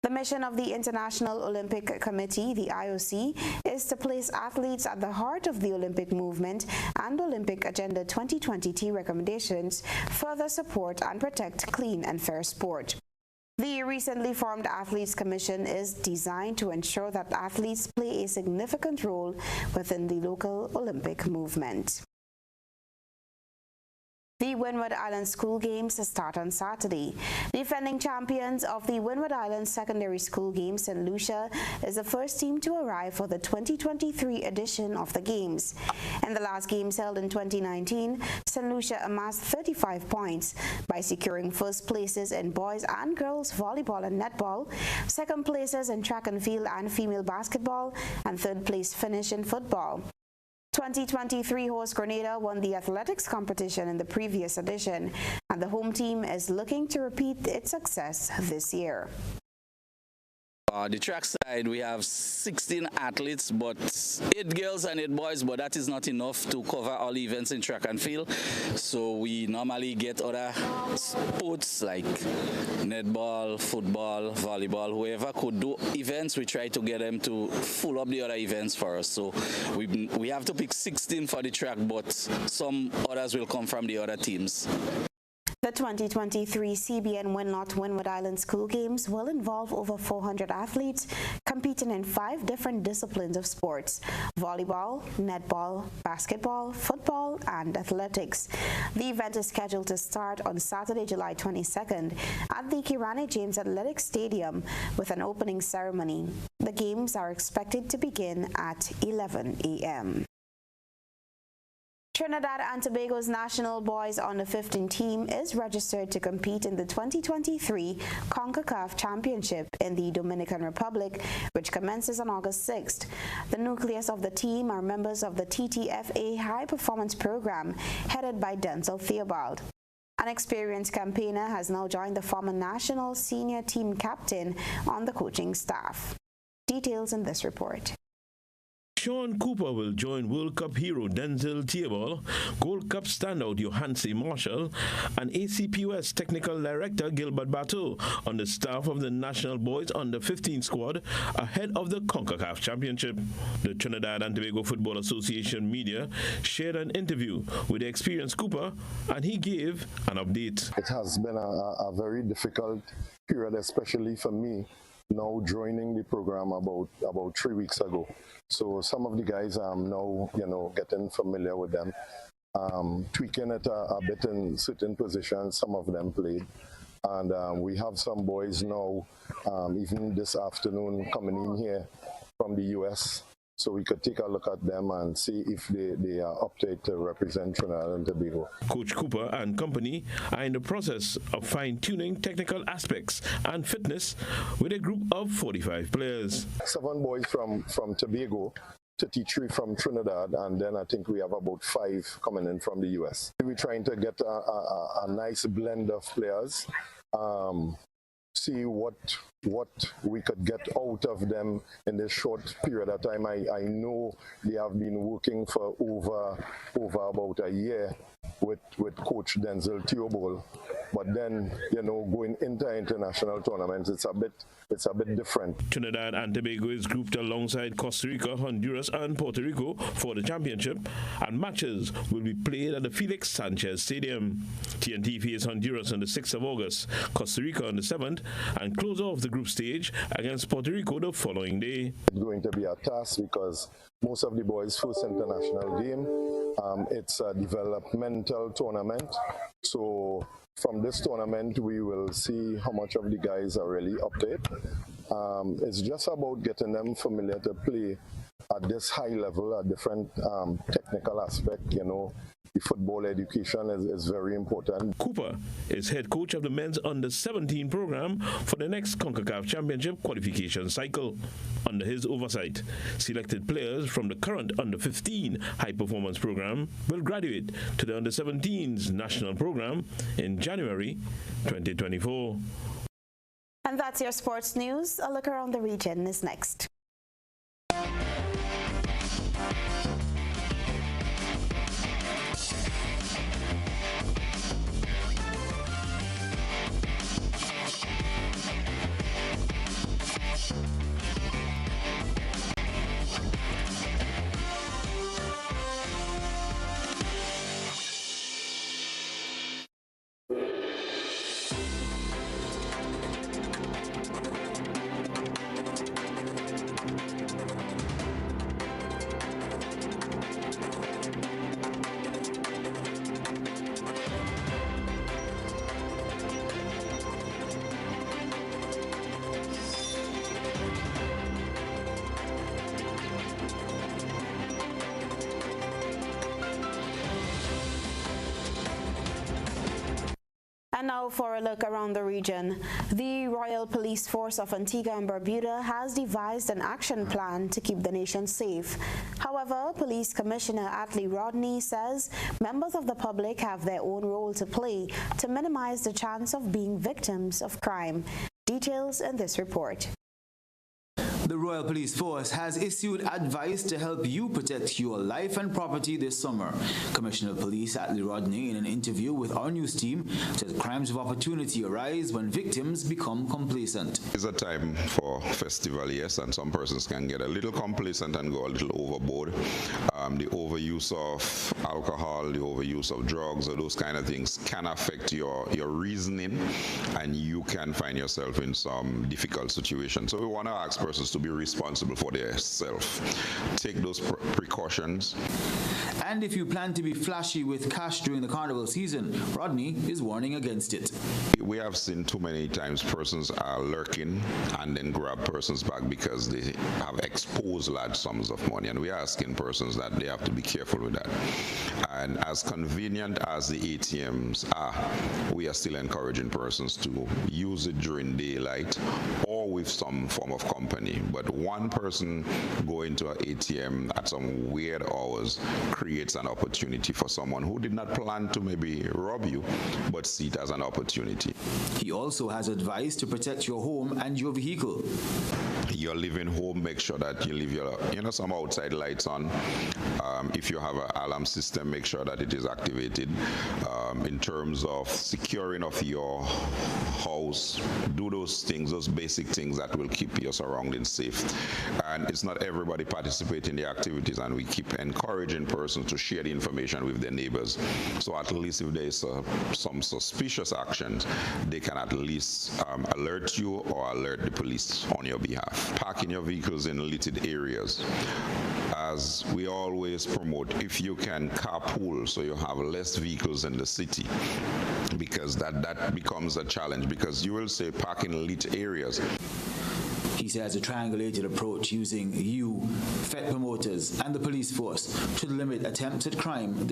The mission of the International Olympic Committee, the IOC, is to place athletes at the heart of the Olympic movement and Olympic Agenda 2020 recommendations, further support and protect clean and fair sport. The recently formed Athletes Commission is designed to ensure that athletes play a significant role within the local Olympic movement. The Windward Island School Games start on Saturday. Defending champions of the Windward Island Secondary School Games, St. Lucia is the first team to arrive for the 2023 edition of the Games. In the last games held in 2019, St. Lucia amassed 35 points by securing first places in boys and girls volleyball and netball, second places in track and field and female basketball, and third place finish in football. 2023 host Grenada won the athletics competition in the previous edition, and the home team is looking to repeat its success this year. The track side, we have 16 athletes, but 8 girls and 8 boys, but that is not enough to cover all events in track and field. So we normally get other sports like netball, football, volleyball, whoever could do events, we try to get them to full up the other events for us. So we have to pick 16 for the track, but some others will come from the other teams. The 2023 CBN Winlot Windward Island School Games will involve over 400 athletes competing in 5 different disciplines of sports: volleyball, netball, basketball, football, and athletics. The event is scheduled to start on Saturday, July 22nd at the Kirani James Athletic Stadium with an opening ceremony. The games are expected to begin at 11 a.m. Trinidad and Tobago's national boys under-15 team is registered to compete in the 2023 CONCACAF Championship in the Dominican Republic, which commences on August 6th. The nucleus of the team are members of the TTFA High Performance Program, headed by Denzel Theobald. An experienced campaigner has now joined the former national senior team captain on the coaching staff. Details in this report. Sean Cooper will join World Cup hero Denzel Theobald, Gold Cup standout Johansi Marshall, and ACPUS Technical Director Gilbert Bateau on the staff of the National Boys Under-15 squad ahead of the CONCACAF Championship. The Trinidad and Tobago Football Association media shared an interview with the experienced Cooper, and he gave an update. It has been a very difficult period, especially for me, now joining the program about 3 weeks ago. So some of the guys I'm now, getting familiar with them, tweaking it a bit in certain positions. Some of them played, and we have some boys now, even this afternoon, coming in here from the US. So we could take a look at them and see if they are up to represent Trinidad and Tobago. Coach Cooper and company are in the process of fine-tuning technical aspects and fitness with a group of 45 players. 7 boys from Tobago, 33 from Trinidad, and then I think we have about 5 coming in from the US. We're trying to get a nice blend of players. See what we could get out of them in this short period of time. I know they have been working for over about a year with Coach Denzel Theobald, but then, you know, going into international tournaments, it's a bit different. Trinidad and Tobago is grouped alongside Costa Rica, Honduras and Puerto Rico for the championship, and matches will be played at the Felix Sanchez Stadium. TNT face Honduras on the 6th of August, Costa Rica on the 7th, and close off the group stage against Puerto Rico the following day. It's going to be a task because most of the boys' first international game, it's a developmental tournament. So from this tournament, we will see how much of the guys are really up to it. It's just about getting them familiar to play at this high level, a different technical aspect, you know. The football education is very important. Cooper is head coach of the men's under-17 program for the next CONCACAF Championship qualification cycle. Under his oversight, selected players from the current under-15 high-performance program will graduate to the under-17's national program in January 2024. And that's your sports news. A look around the region is next. And now for a look around the region. The Royal Police Force of Antigua and Barbuda has devised an action plan to keep the nation safe. However, Police Commissioner Atlee Rodney says members of the public have their own role to play to minimize the chance of being victims of crime. Details in this report. The Royal Police Force has issued advice to help you protect your life and property this summer. Commissioner of Police Atlee Rodney, in an interview with our news team, said crimes of opportunity arise when victims become complacent. It's a time for festival, yes, and some persons can get a little complacent and go a little overboard. The overuse of alcohol, the overuse of drugs, or those kind of things can affect your reasoning, and you can find yourself in some difficult situations. So we want to ask persons to be responsible for themselves. Take those precautions. And if you plan to be flashy with cash during the carnival season, Rodney is warning against it. We have seen too many times persons are lurking and then grab persons back because they have exposed large sums of money, and we are asking persons that they have to be careful with that. And as convenient as the ATMs are, we are still encouraging persons to use it during daylight or with some form of company. But one person going to an ATM at some weird hours creates an opportunity for someone who did not plan to maybe rob you, but see it as an opportunity. He also has advice to protect your home and your vehicle. You're living home, make sure that you leave your, some outside lights on. If you have an alarm system, make sure that it is activated. In terms of securing of your house, do those things, those basic things that will keep your surroundings safe. And it's not everybody participating in the activities, and we keep encouraging persons to share the information with their neighbors. So at least if there is some suspicious actions, they can at least alert you or alert the police on your behalf. Parking your vehicles in littered areas. As we always promote, if you can carpool so you have less vehicles in the city, because that becomes a challenge, because you will say park in lit areas. He says a triangulated approach using you, FET promoters, and the police force to limit attempts at crime.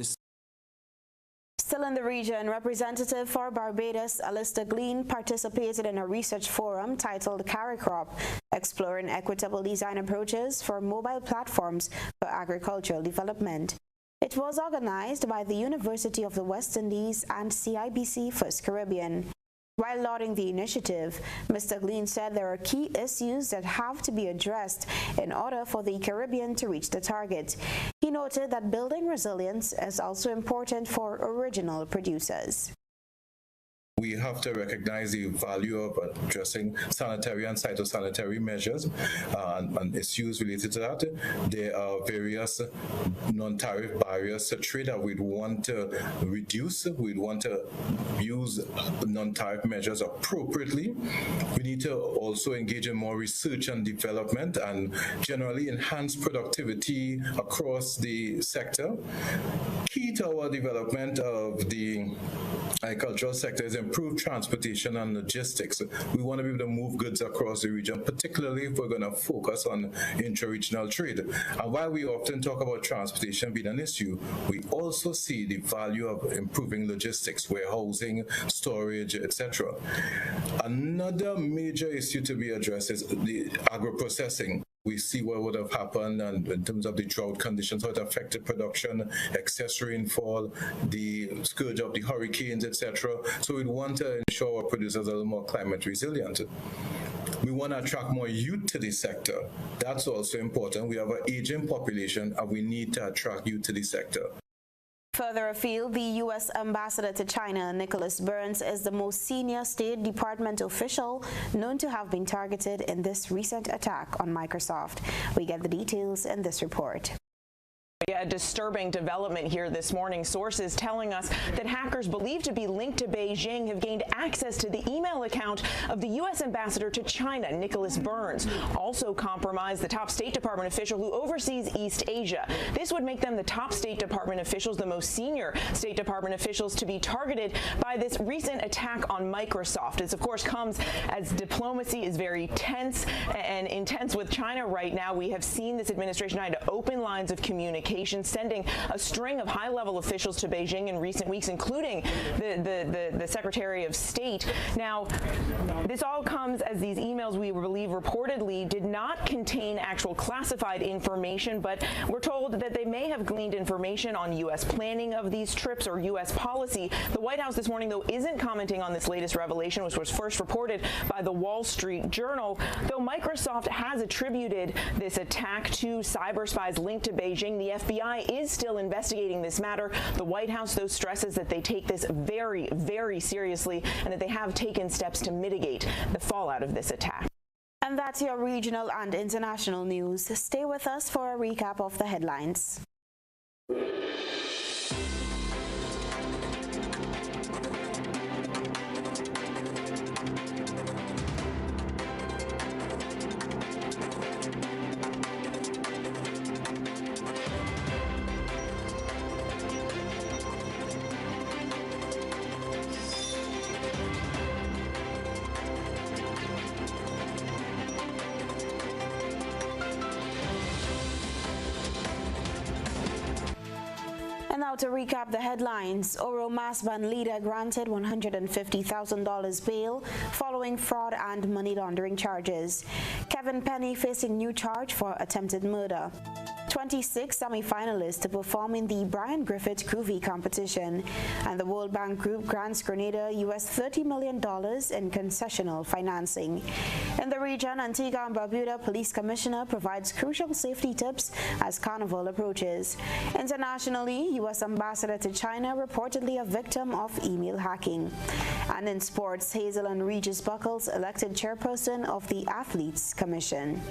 Still in the region, Representative for Barbados Alistair Glean participated in a research forum titled Carry Crop, exploring equitable design approaches for mobile platforms for agricultural development. It was organized by the University of the West Indies and CIBC First Caribbean. While lauding the initiative, Mr. Glean said there are key issues that have to be addressed in order for the Caribbean to reach the target. He noted that building resilience is also important for original producers. We have to recognize the value of addressing sanitary and phytosanitary measures and issues related to that. There are various non-tariff barriers to trade that we'd want to reduce. We'd want to use non-tariff measures appropriately. We need to also engage in more research and development and generally enhance productivity across the sector. Key to our development of the agricultural sector is improved transportation and logistics. We want to be able to move goods across the region, particularly if we're going to focus on intra-regional trade. And while we often talk about transportation being an issue, we also see the value of improving logistics, warehousing, storage, etc. Another major issue to be addressed is the agro-processing. We see what would have happened and in terms of the drought conditions, how it affected production, excess rainfall, the scourge of the hurricanes, etc. So we'd want to ensure our producers are a little more climate resilient. We want to attract more youth to the sector. That's also important. We have an aging population and we need to attract youth to the sector. Further afield, the U.S. ambassador to China, Nicholas Burns, is the most senior State Department official known to have been targeted in this recent attack on Microsoft. We get the details in this report. A disturbing development here this morning. Sources telling us that hackers believed to be linked to Beijing have gained access to the email account of the U.S. ambassador to China, Nicholas Burns, also compromised the top State Department official who oversees East Asia. This would make them the top State Department officials, the most senior State Department officials to be targeted by this recent attack on Microsoft. This, of course, comes as diplomacy is very tense and intense with China right now. We have seen this administration trying to open lines of communication, sending a string of high-level officials to Beijing in recent weeks, including the Secretary of State. Now, this all comes as these emails, we believe, reportedly did not contain actual classified information, but we're told that they may have gleaned information on U.S. planning of these trips or U.S. policy. The White House this morning, though, isn't commenting on this latest revelation, which was first reported by the Wall Street Journal, though Microsoft has attributed this attack to cyber spies linked to Beijing. The FBI is still investigating this matter. The White House, though, stresses that they take this very, very seriously and that they have taken steps to mitigate the fallout of this attack. And that's your regional and international news. Stay with us for a recap of the headlines. And now to recap the headlines. Oro mass band leader granted $150,000 bail following fraud and money laundering charges. Kevin Penny facing new charge for attempted murder. 26 semi-finalists to perform in the Brian Griffith Groovy competition. And the World Bank Group grants Grenada US $30 million in concessional financing. In the region, Antigua and Barbuda Police Commissioner provides crucial safety tips as Carnival approaches. Internationally, U.S. Ambassador to China reportedly a victim of email hacking. And in sports, Hazel and Regis Buckles elected chairperson of the Athletes Commission.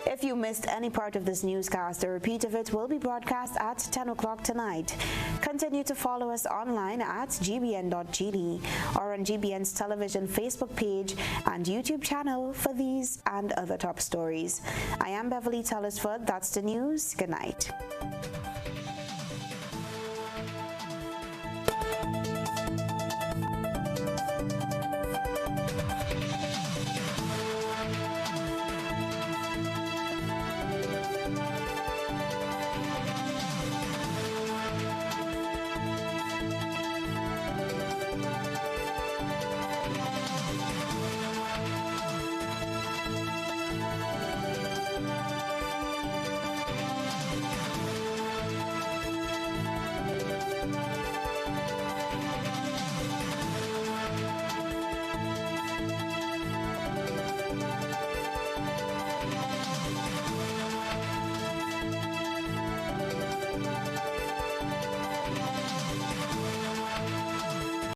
If you missed any part of this newscast, a repeat of it will be broadcast at 10 o'clock tonight. Continue to follow us online at gbn.gd or on GBN's television Facebook page and YouTube channel for these and other top stories. I am Beverly Telesford. That's the news. Good night.